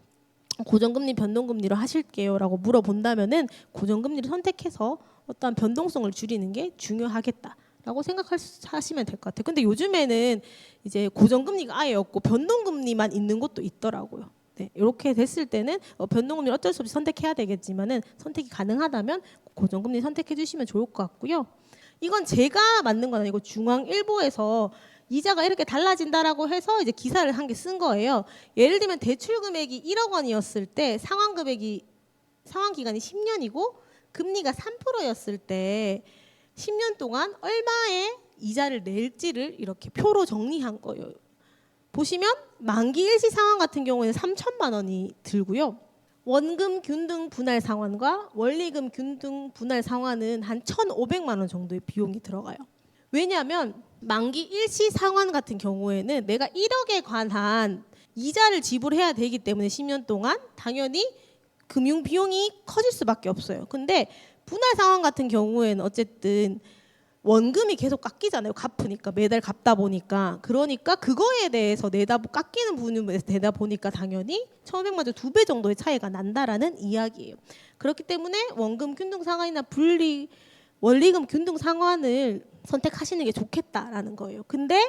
고정금리, 변동금리로 하실게요라고 물어본다면은 고정금리를 선택해서 어떠한 변동성을 줄이는 게 중요하겠다라고 생각하시면 될 것 같아요. 근데 요즘에는 이제 고정금리가 아예 없고 변동금리만 있는 곳도 있더라고요. 네, 이렇게 됐을 때는 변동금리 어쩔 수 없이 선택해야 되겠지만은 선택이 가능하다면 고정금리 선택해 주시면 좋을 것 같고요. 이건 제가 만든 건 아니고 중앙일보에서 이자가 이렇게 달라진다라고 해서 이제 기사를 한 개 쓴 거예요. 예를 들면 대출 금액이 1억 원이었을 때 상환 기간이 10년이고 금리가 3%였을 때 10년 동안 얼마의 이자를 낼지를 이렇게 표로 정리한 거예요. 보시면 만기 일시 상환 같은 경우에는 3천만 원이 들고요. 원금 균등 분할 상환과 원리금 균등 분할 상환은 한 1,500만 원 정도의 비용이 들어가요. 왜냐하면 만기 일시 상환 같은 경우에는 내가 1억에 관한 이자를 지불해야 되기 때문에 10년 동안 당연히 금융 비용이 커질 수밖에 없어요. 근데 분할 상환 같은 경우에는 어쨌든 원금이 계속 깎이잖아요. 갚으니까 매달 갚다 보니까. 그러니까 그거에 대해서 깎이는 부분에 대다 보니까 당연히 1,500만 원 2배 정도의 차이가 난다라는 이야기예요. 그렇기 때문에 원금 균등 상환이나 원리금 균등 상환을 선택하시는 게 좋겠다라는 거예요. 근데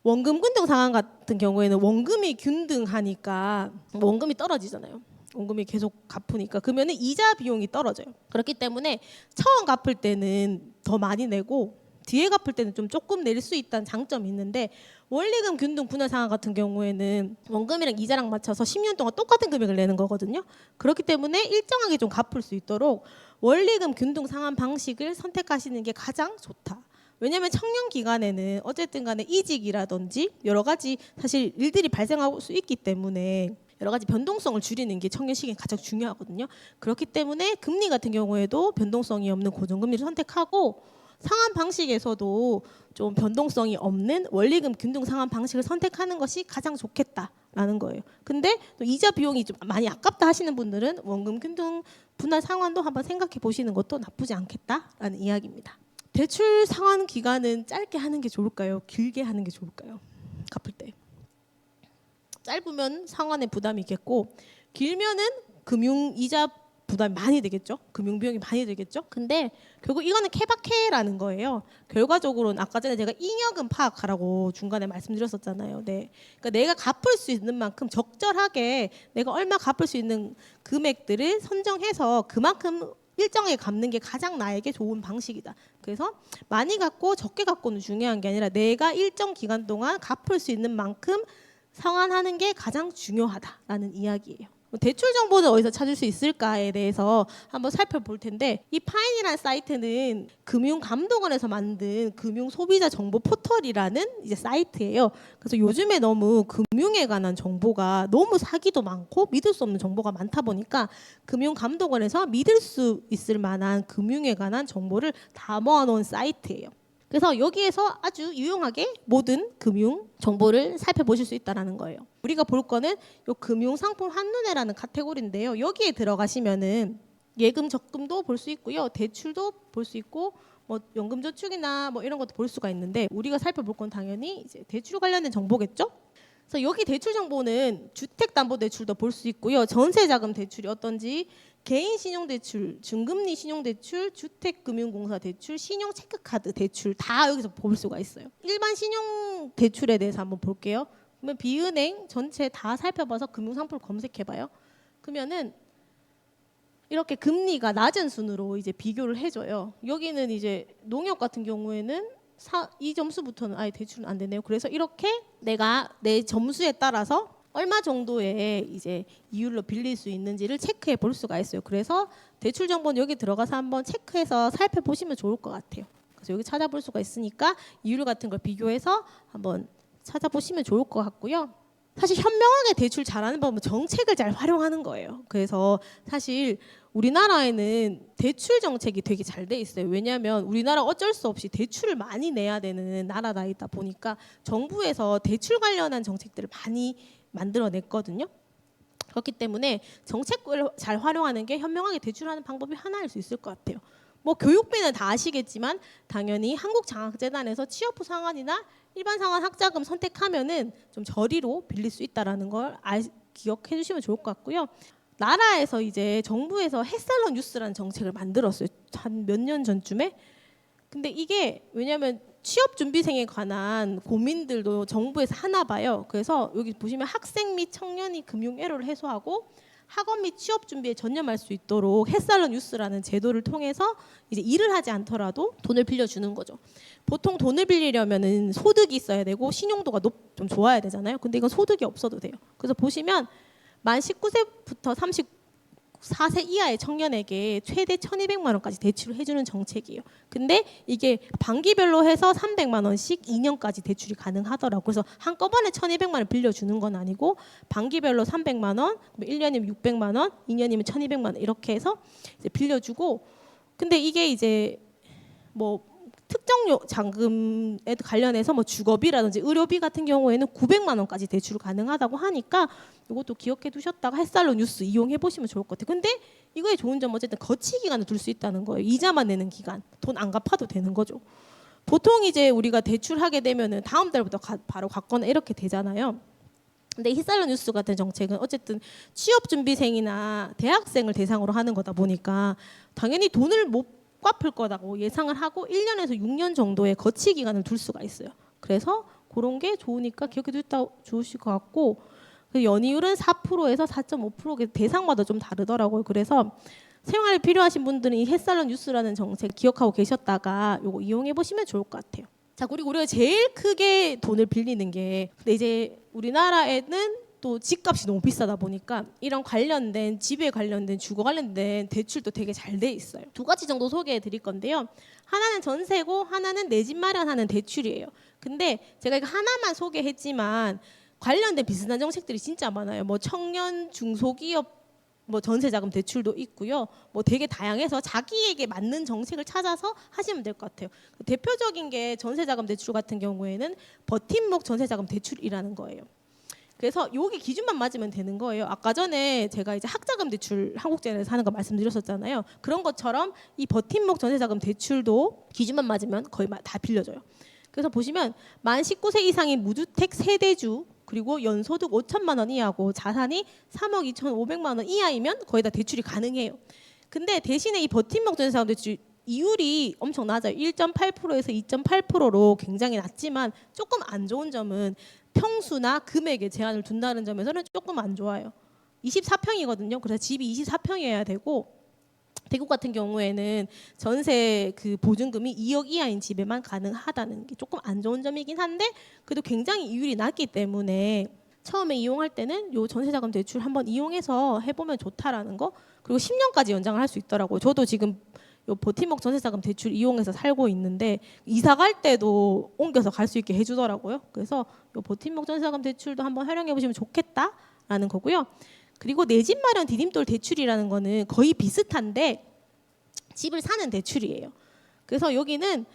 원금 균등 상환 같은 경우에는 원금이 균등하니까 원금이 떨어지잖아요. 원금이 계속 갚으니까 그러면 이자 비용이 떨어져요. 그렇기 때문에 처음 갚을 때는 더 많이 내고 뒤에 갚을 때는 좀 조금 낼 수 있다는 장점이 있는데, 원리금 균등 분할 상환 같은 경우에는 원금이랑 이자랑 맞춰서 10년 동안 똑같은 금액을 내는 거거든요. 그렇기 때문에 일정하게 좀 갚을 수 있도록 원리금 균등 상환 방식을 선택하시는 게 가장 좋다. 왜냐하면 청년 기간에는 어쨌든 간에 이직이라든지 여러 가지 사실 일들이 발생할 수 있기 때문에 여러 가지 변동성을 줄이는 게 청년 시기에 가장 중요하거든요. 그렇기 때문에 금리 같은 경우에도 변동성이 없는 고정금리를 선택하고 상환 방식에서도 좀 변동성이 없는 원리금 균등 상환 방식을 선택하는 것이 가장 좋겠다라는 거예요. 근데 또 이자 비용이 좀 많이 아깝다 하시는 분들은 원금 균등 분할 상환도 한번 생각해 보시는 것도 나쁘지 않겠다라는 이야기입니다. 대출 상환 기간은 짧게 하는 게 좋을까요? 길게 하는 게 좋을까요? 갚을 때. 짧으면 상환에 부담이 있겠고 길면은 금융 이자 부담이 많이 되겠죠. 금융 비용이 많이 들겠죠. 근데 결국 이거는 케바케라는 거예요. 결과적으로는 아까 전에 제가 잉여금 파악하라고 중간에 말씀드렸었잖아요. 네. 그러니까 내가 갚을 수 있는 만큼 적절하게 내가 얼마 갚을 수 있는 금액들을 선정해서 그만큼 일정하게 갚는 게 가장 나에게 좋은 방식이다. 그래서 많이 갚고 적게 갚고는 중요한 게 아니라 내가 일정 기간 동안 갚을 수 있는 만큼 상환하는 게 가장 중요하다라는 이야기예요. 대출 정보는 어디서 찾을 수 있을까에 대해서 한번 살펴볼 텐데 이 파인이라는 사이트는 금융감독원에서 만든 금융소비자 정보 포털이라는 이제 사이트예요. 그래서 요즘에 너무 금융에 관한 정보가 너무 사기도 많고 믿을 수 없는 정보가 많다 보니까 금융감독원에서 믿을 수 있을 만한 금융에 관한 정보를 다 모아놓은 사이트예요. 그래서 여기에서 아주 유용하게 모든 금융 정보를 살펴보실 수 있다는 거예요. 우리가 볼 거는 요 금융상품 한눈에라는 카테고리인데요. 여기에 들어가시면은 예금 적금도 볼 수 있고요. 대출도 볼 수 있고 뭐 연금저축이나 뭐 이런 것도 볼 수가 있는데 우리가 살펴볼 건 당연히 이제 대출 관련된 정보겠죠. 그래서 여기 대출 정보는 주택담보대출도 볼 수 있고요. 전세자금 대출이 어떤지 개인 신용대출, 중금리 신용대출, 주택금융공사 대출, 신용체크카드 대출 다 여기서 볼 수가 있어요. 일반 신용대출에 대해서 한번 볼게요. 그러면 비은행 전체 다 살펴봐서 금융상품을 검색해봐요. 그러면은 이렇게 금리가 낮은 순으로 이제 비교를 해줘요. 여기는 이제 농협 같은 경우에는 이 점수부터는 아예 대출은 안 되네요. 그래서 이렇게 내가 내 점수에 따라서 얼마 정도의 이제 이율로 빌릴 수 있는지를 체크해 볼 수가 있어요. 그래서 대출 정보는 여기 들어가서 한번 체크해서 살펴보시면 좋을 것 같아요. 그래서 여기 찾아볼 수가 있으니까 이율 같은 걸 비교해서 한번 찾아보시면 좋을 것 같고요. 사실 현명하게 대출 잘하는 법은 정책을 잘 활용하는 거예요. 그래서 사실 우리나라에는 대출 정책이 되게 잘 돼 있어요. 왜냐하면 우리나라 어쩔 수 없이 대출을 많이 내야 되는 나라다 보니까 정부에서 대출 관련한 정책들을 많이 만들어냈거든요. 그렇기 때문에 정책을 잘 활용하는 게 현명하게 대출하는 방법이 하나일 수 있을 것 같아요. 뭐 교육비는 다 아시겠지만 당연히 한국장학재단에서 취업 후 상환이나 일반 상환 학자금 선택하면은 좀 저리로 빌릴 수 있다라는 걸 기억해 주시면 좋을 것 같고요. 나라에서 이제 정부에서 햇살론 뉴스라는 정책을 만들었어요. 한 몇 년 전쯤에. 근데 이게 왜냐하면 취업 준비생에 관한 고민들도 정부에서 하나 봐요. 그래서 여기 보시면 학생 및 청년이 금융 애로를 해소하고 학업 및 취업 준비에 전념할 수 있도록 햇살론 뉴스라는 제도를 통해서 이제 일을 하지 않더라도 돈을 빌려주는 거죠. 보통 돈을 빌리려면은 소득이 있어야 되고 신용도가 좀 좋아야 되잖아요. 근데 이건 소득이 없어도 돼요. 그래서 보시면 만 19세부터 34세 이하의 청년에게 최대 1,200만 원까지 대출을 해주는 정책이에요. 근데 이게 반기별로 해서 300만 원씩 2년까지 대출이 가능하더라고요. 그래서 한꺼번에 1,200만 원 빌려주는 건 아니고 반기별로 300만 원, 1년이면 600만 원, 2년이면 1,200만 원 이렇게 해서 이제 빌려주고 근데 이게 이제 뭐 특정 자금에 관련해서 뭐 주거비라든지 의료비 같은 경우에는 900만 원까지 대출 가능하다고 하니까 이것도 기억해 두셨다가 햇살론 뉴스 이용해 보시면 좋을 것 같아요. 근데 이거의 좋은 점은 어쨌든 거치 기간을 둘 수 있다는 거예요. 이자만 내는 기간, 돈 안 갚아도 되는 거죠. 보통 이제 우리가 대출하게 되면은 다음 달부터 바로 갚거나 이렇게 되잖아요. 근데 햇살론 뉴스 같은 정책은 어쨌든 취업 준비생이나 대학생을 대상으로 하는 거다 보니까 당연히 돈을 못 갚을 거라고 예상을 하고 1년에서 6년 정도의 거치 기간을 둘 수가 있어요. 그래서 그런 게 좋으니까 기억해 두셨다 좋으실 것 같고 연이율은 4%에서 4.5% 대상마다 좀 다르더라고요. 그래서 생활에 필요하신 분들은 이 햇살론 뉴스라는 정책 기억하고 계셨다가 요거 이용해 보시면 좋을 것 같아요. 자, 그리고 우리가 제일 크게 돈을 빌리는 게 근데 이제 우리나라에는 또 집값이 너무 비싸다 보니까 이런 관련된 집에 관련된 주거 관련된 대출도 되게 잘 돼 있어요. 두 가지 정도 소개해 드릴 건데요. 하나는 전세고 하나는 내 집 마련하는 대출이에요. 근데 제가 이거 하나만 소개했지만 관련된 비슷한 정책들이 진짜 많아요. 뭐 청년 중소기업 뭐 전세자금 대출도 있고요. 뭐 되게 다양해서 자기에게 맞는 정책을 찾아서 하시면 될 것 같아요. 대표적인 게 전세자금 대출 같은 경우에는 버팀목 전세자금 대출이라는 거예요. 그래서 여기 기준만 맞으면 되는 거예요. 아까 전에 제가 이제 학자금 대출 한국제에서 하는 거 말씀드렸었잖아요. 그런 것처럼 이 버팀목 전세자금 대출도 기준만 맞으면 거의 다 빌려줘요. 그래서 보시면 만 19세 이상인 무주택 세대주 그리고 연소득 5천만 원 이하고 자산이 3억 2,500만 원 이하이면 거의 다 대출이 가능해요. 근데 대신에 이 버팀목 전세자금 대출 이율이 엄청 낮아요. 1.8%에서 2.8%로 굉장히 낮지만 조금 안 좋은 점은 평수나 금액에 제한을 둔다는 점에서는 조금 안 좋아요. 24평이거든요. 그래서 집이 24평이어야 되고 대구 같은 경우에는 전세 그 보증금이 2억 이하인 집에만 가능하다는 게 조금 안 좋은 점이긴 한데 그래도 굉장히 이율이 낮기 때문에 처음에 이용할 때는 요 전세자금 대출 한번 이용해서 해보면 좋다라는 거. 그리고 10년까지 연장을 할 수 있더라고요. 저도 지금 요 버팀목 전세자금 대출 이용해서 살고 있는데 이사 갈 때도 옮겨서 갈 수 있게 해주더라고요. 그래서 요 버팀목 전세자금 대출도 한번 활용해 보시면 좋겠다라는 거고요. 그리고 내 집 마련 디딤돌 대출이라는 거는 거의 비슷한데 집을 사는 대출이에요. 그래서 여기는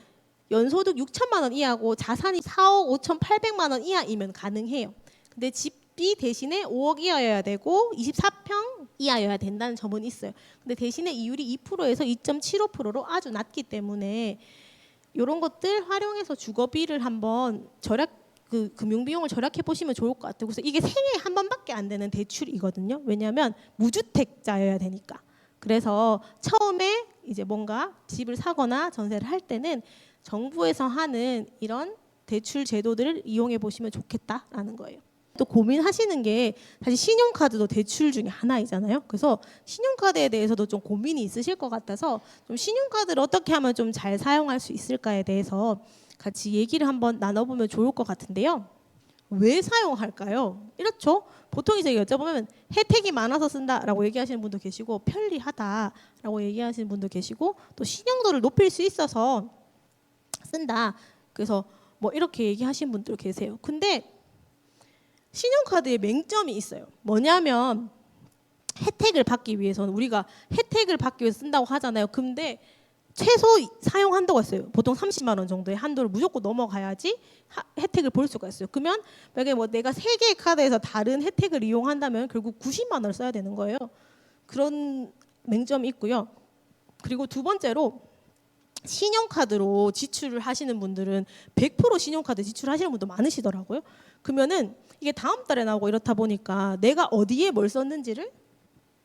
연소득 6천만 원 이하고 자산이 4억 5,800만 원 이하이면 가능해요. 근데 집이 대신에 5억 이하여야 되고 24평 이하여야 된다는 점은 있어요. 근데 대신에 이율이 2%에서 2.75%로 아주 낮기 때문에 이런 것들 활용해서 주거비를 한번 그 금융비용을 절약해 보시면 좋을 것 같아요. 그래서 이게 생애에 한 번밖에 안 되는 대출이거든요. 왜냐하면 무주택자여야 되니까. 그래서 처음에 이제 뭔가 집을 사거나 전세를 할 때는 정부에서 하는 이런 대출 제도들을 이용해 보시면 좋겠다라는 거예요. 또 고민하시는 게 사실 신용카드도 대출 중에 하나이잖아요. 그래서 신용카드에 대해서도 좀 고민이 있으실 것 같아서 좀 신용카드를 어떻게 하면 좀 잘 사용할 수 있을까에 대해서 같이 얘기를 한번 나눠보면 좋을 것 같은데요. 왜 사용할까요? 이렇죠. 보통 이제 여쭤보면 혜택이 많아서 쓴다라고 얘기하시는 분도 계시고 편리하다라고 얘기하시는 분도 계시고 또 신용도를 높일 수 있어서 쓴다. 그래서 뭐 이렇게 얘기하시는 분들 계세요. 근데 신용카드에 맹점이 있어요. 뭐냐면 혜택을 받기 위해서는 우리가 혜택을 받기 위해서 쓴다고 하잖아요. 근데 최소 사용 한도가 있어요. 보통 30만 원 정도의 한도를 무조건 넘어가야지 혜택을 볼 수가 있어요. 그러면 만약에 뭐 내가 3개의 카드에서 다른 혜택을 이용한다면 결국 90만 원을 써야 되는 거예요. 그런 맹점이 있고요. 그리고 두 번째로 신용카드로 지출을 하시는 분들은 100% 신용카드 지출하시는 분도 많으시더라고요. 그러면은 이게 다음 달에 나오고 이렇다 보니까 내가 어디에 뭘 썼는지를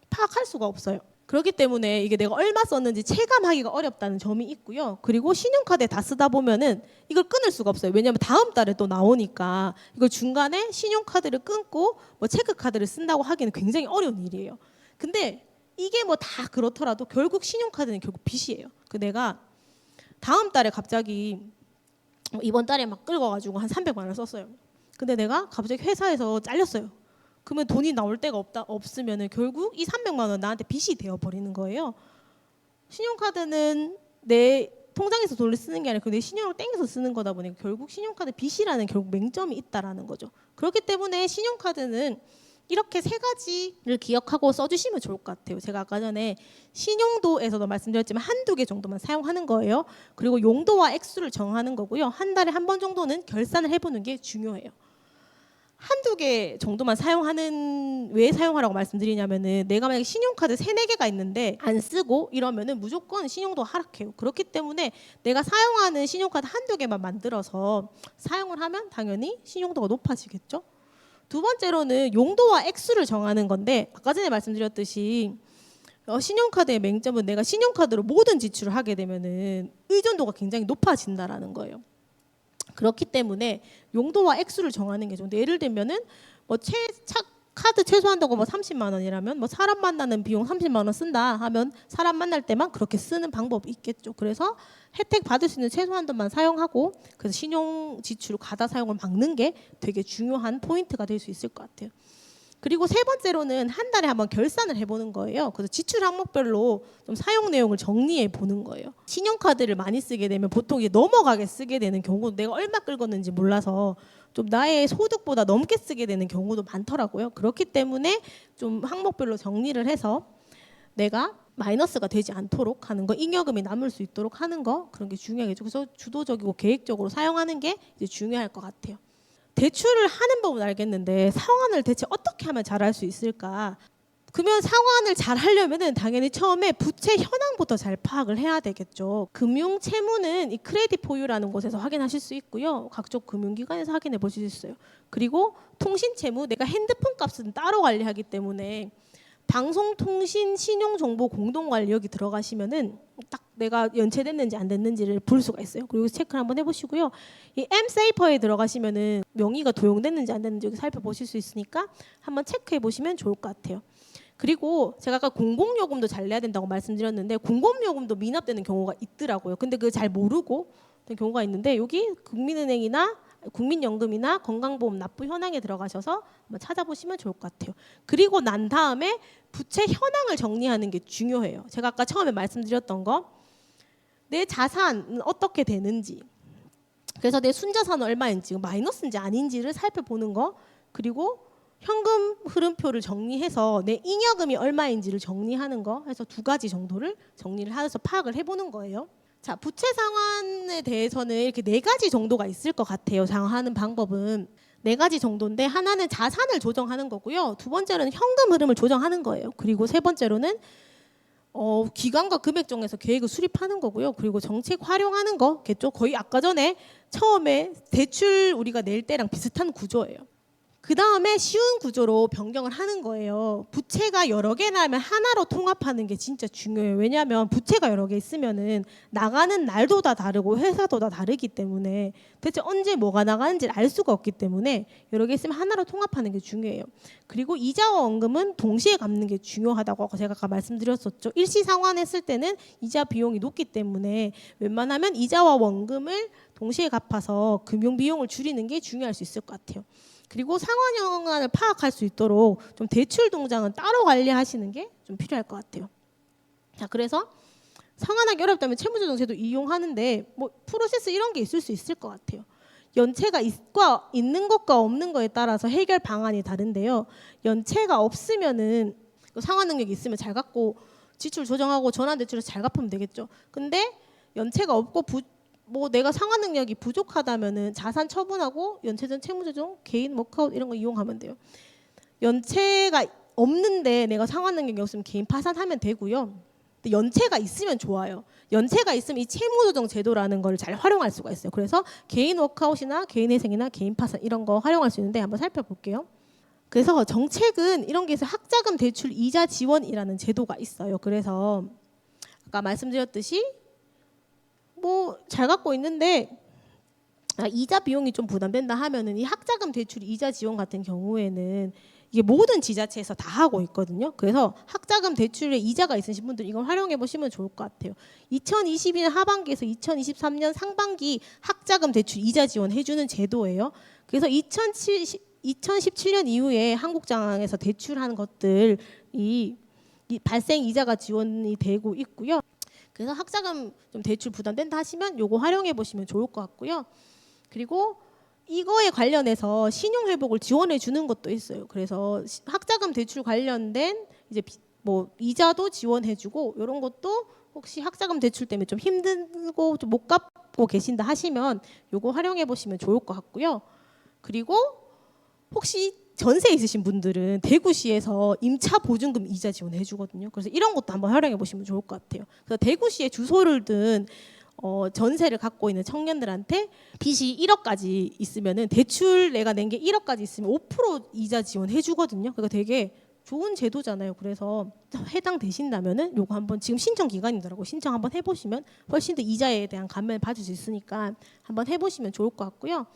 파악할 수가 없어요. 그렇기 때문에 이게 내가 얼마 썼는지 체감하기가 어렵다는 점이 있고요. 그리고 신용카드에 다 쓰다 보면은 이걸 끊을 수가 없어요. 왜냐하면 다음 달에 또 나오니까 이걸 중간에 신용카드를 끊고 뭐 체크카드를 쓴다고 하기는 굉장히 어려운 일이에요. 근데 이게 뭐 다 그렇더라도 결국 신용카드는 결국 빚이에요. 그 내가 다음 달에 갑자기 이번 달에 막 긁어가지고 한 300만 원 썼어요. 근데 내가 갑자기 회사에서 잘렸어요. 그러면 돈이 나올 데가 없으면은 결국 이 300만 원 나한테 빚이 되어 버리는 거예요. 신용카드는 내 통장에서 돈을 쓰는 게 아니라 내 신용을 땡겨서 쓰는 거다 보니까 결국 신용카드 빚이라는 결국 맹점이 있다라는 거죠. 그렇기 때문에 신용카드는 이렇게 세 가지를 기억하고 써주시면 좋을 것 같아요. 제가 아까 전에 신용도에서도 말씀드렸지만 한두 개 정도만 사용하는 거예요. 그리고 용도와 액수를 정하는 거고요. 한 달에 한 번 정도는 결산을 해보는 게 중요해요. 한두 개 정도만 사용하는 왜 사용하라고 말씀드리냐면은 내가 만약에 신용카드 3-4개가 있는데 안 쓰고 이러면은 무조건 신용도 하락해요. 그렇기 때문에 내가 사용하는 신용카드 한두 개만 만들어서 사용을 하면 당연히 신용도가 높아지겠죠. 두 번째로는 용도와 액수를 정하는 건데 아까 전에 말씀드렸듯이 신용카드의 맹점은 내가 신용카드로 모든 지출을 하게 되면은 의존도가 굉장히 높아진다라는 거예요. 그렇기 때문에 용도와 액수를 정하는 게 좋은데 예를 들면은 뭐 카드 최소한도가 뭐 30만 원이라면 뭐 사람 만나는 비용 30만 원 쓴다 하면 사람 만날 때만 그렇게 쓰는 방법이 있겠죠. 그래서 혜택 받을 수 있는 최소한도만 사용하고 그래서 신용 지출 과다 사용을 막는 게 되게 중요한 포인트가 될 수 있을 것 같아요. 그리고 세 번째로는 한 달에 한번 결산을 해보는 거예요. 그래서 지출 항목별로 좀 사용 내용을 정리해 보는 거예요. 신용카드를 많이 쓰게 되면 보통 이게 넘어가게 쓰게 되는 경우 내가 얼마 긁었는지 몰라서 좀 나의 소득보다 넘게 쓰게 되는 경우도 많더라고요. 그렇기 때문에 좀 항목별로 정리를 해서 내가 마이너스가 되지 않도록 하는 거, 잉여금이 남을 수 있도록 하는 거, 그런 게 중요하겠죠. 그래서 주도적이고 계획적으로 사용하는 게 이제 중요할 것 같아요. 대출을 하는 법은 알겠는데 상환을 대체 어떻게 하면 잘할 수 있을까? 그러면 상환을 잘 하려면은 당연히 처음에 부채 현황부터 잘 파악을 해야 되겠죠. 금융 채무는 이 크레딧 포유라는 곳에서 확인하실 수 있고요. 각종 금융기관에서 확인해 보실 수 있어요. 그리고 통신 채무, 내가 핸드폰 값은 따로 관리하기 때문에 방송통신 신용정보 공동관리 여기 들어가시면은 딱 내가 연체됐는지 안 됐는지를 볼 수가 있어요. 그리고 체크를 한번 해보시고요. 이 M세이퍼에 들어가시면은 명의가 도용됐는지 안 됐는지 여기 살펴보실 수 있으니까 한번 체크해 보시면 좋을 것 같아요. 그리고 제가 아까 공공요금도 잘 내야 된다고 말씀드렸는데 공공요금도 미납되는 경우가 있더라고요. 근데 그거 잘 모르고 된 경우가 있는데 여기 국민은행이나 국민연금이나 건강보험 납부 현황에 들어가셔서 한번 찾아보시면 좋을 것 같아요. 그리고 난 다음에 부채 현황을 정리하는 게 중요해요. 제가 아까 처음에 말씀드렸던 거, 내 자산은 어떻게 되는지, 그래서 내 순자산은 얼마인지, 마이너스인지 아닌지를 살펴보는 거, 그리고 현금 흐름표를 정리해서 내 잉여금이 얼마인지를 정리하는 거 해서 두 가지 정도를 정리를 해서 파악을 해보는 거예요. 자, 부채 상환에 대해서는 이렇게 네 가지 정도가 있을 것 같아요. 상환하는 방법은 네 가지 정도인데, 하나는 자산을 조정하는 거고요. 두 번째로는 현금 흐름을 조정하는 거예요. 그리고 세 번째로는 기간과 금액 정해서 계획을 수립하는 거고요. 그리고 정책 활용하는 거겠죠. 거의 아까 전에 처음에 대출 우리가 낼 때랑 비슷한 구조예요. 그 다음에 쉬운 구조로 변경을 하는 거예요. 부채가 여러 개라면 하나로 통합하는 게 진짜 중요해요. 왜냐하면 부채가 여러 개 있으면은 나가는 날도 다 다르고 회사도 다 다르기 때문에 대체 언제 뭐가 나가는지를 알 수가 없기 때문에 여러 개 있으면 하나로 통합하는 게 중요해요. 그리고 이자와 원금은 동시에 갚는 게 중요하다고 제가 아까 말씀드렸었죠. 일시 상환했을 때는 이자 비용이 높기 때문에 웬만하면 이자와 원금을 동시에 갚아서 금융 비용을 줄이는 게 중요할 수 있을 것 같아요. 그리고 상환 현황을 파악할 수 있도록 좀 대출 동장은 따로 관리하시는 게 좀 필요할 것 같아요. 자, 그래서 상환하기 어렵다면 채무조정제도 이용하는데 뭐 프로세스 이런 게 있을 수 있을 것 같아요. 연체가 있는 것과 없는 거에 따라서 해결 방안이 다른데요. 연체가 없으면은 상환 능력이 있으면 잘 갚고 지출 조정하고 전환 대출을 잘 갚으면 되겠죠. 근데 연체가 없고 뭐 내가 상환 능력이 부족하다면은 자산 처분하고 연체전 채무조정, 개인 워크아웃 이런 거 이용하면 돼요. 연체가 없는데 내가 상환 능력이 없으면 개인 파산하면 되고요. 근데 연체가 있으면 좋아요. 연체가 있으면 이 채무조정 제도라는 걸 잘 활용할 수가 있어요. 그래서 개인 워크아웃이나 개인 회생이나 개인 파산 이런 거 활용할 수 있는데 한번 살펴볼게요. 그래서 정책은 이런 게 있어요. 학자금 대출 이자 지원이라는 제도가 있어요. 그래서 아까 말씀드렸듯이 뭐 잘 갖고 있는데 이자 비용이 좀 부담된다 하면은 이 학자금 대출 이자 지원 같은 경우에는 이게 모든 지자체에서 다 하고 있거든요. 그래서 학자금 대출에 이자가 있으신 분들 이걸 활용해 보시면 좋을 것 같아요. 2022년 하반기에서 2023년 상반기 학자금 대출 이자 지원 해주는 제도예요. 그래서 2017년 이후에 한국장에서 대출하는 것들 이 발생 이자가 지원이 되고 있고요. 그래서 학자금 좀 대출 부담된다 하시면 요거 활용해 보시면 좋을 것 같고요. 그리고 이거에 관련해서 신용 회복을 지원해 주는 것도 있어요. 그래서 학자금 대출 관련된 이제 뭐 이자도 지원해 주고 이런 것도 혹시 학자금 대출 때문에 좀 힘들고 좀 못 갚고 계신다 하시면 요거 활용해 보시면 좋을 것 같고요. 그리고 혹시 전세 있으신 분들은 대구시에서 임차 보증금 이자 지원해 주거든요. 그래서 이런 것도 한번 활용해 보시면 좋을 것 같아요. 그래서 대구시에 주소를 둔 전세를 갖고 있는 청년들한테 빚이 1억까지 있으면은 대출 내가 낸 게 1억까지 있으면 5% 이자 지원해 주거든요. 그러니까 되게 좋은 제도잖아요. 그래서 해당되신다면은 요거 한번 지금 신청 기간이더라고. 신청 한번 해보시면 훨씬 더 이자에 대한 감면을 받을 수 있으니까 한번 해보시면 좋을 것 같고요.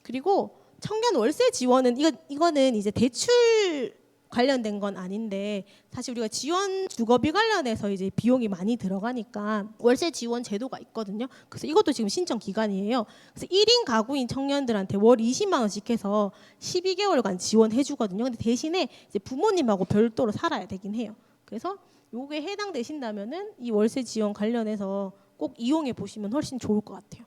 그리고 청년 월세 지원은 이거는 이제 대출 관련된 건 아닌데 사실 우리가 지원 주거비 관련해서 이제 비용이 많이 들어가니까 월세 지원 제도가 있거든요. 그래서 이것도 지금 신청 기간이에요. 그래서 1인 가구인 청년들한테 월 20만 원씩 해서 12개월간 지원해 주거든요. 근데 대신에 이제 부모님하고 별도로 살아야 되긴 해요. 그래서 요게 해당되신다면은 이 월세 지원 관련해서 꼭 이용해 보시면 훨씬 좋을 것 같아요.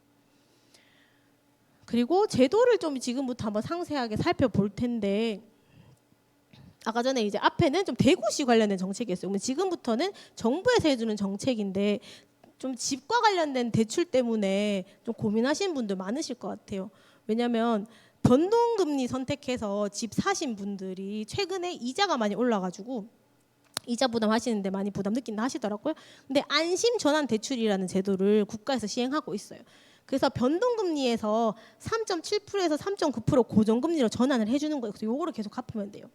그리고 제도를 좀 지금부터 한번 상세하게 살펴볼 텐데, 아까 전에 이제 앞에는 좀 대구시 관련된 정책이었어요. 그러면 지금부터는 정부에서 해주는 정책인데 좀 집과 관련된 대출 때문에 좀 고민하시는 분들 많으실 것 같아요. 왜냐하면 변동금리 선택해서 집 사신 분들이 최근에 이자가 많이 올라가지고 이자 부담하시는데 많이 부담 느낀다 하시더라고요. 근데 안심 전환 대출이라는 제도를 국가에서 시행하고 있어요. 그래서 변동금리에서 3.7%에서 3.9% 고정금리로 전환을 해주는 거예요. 그래서 요거를 계속 갚으면 돼요.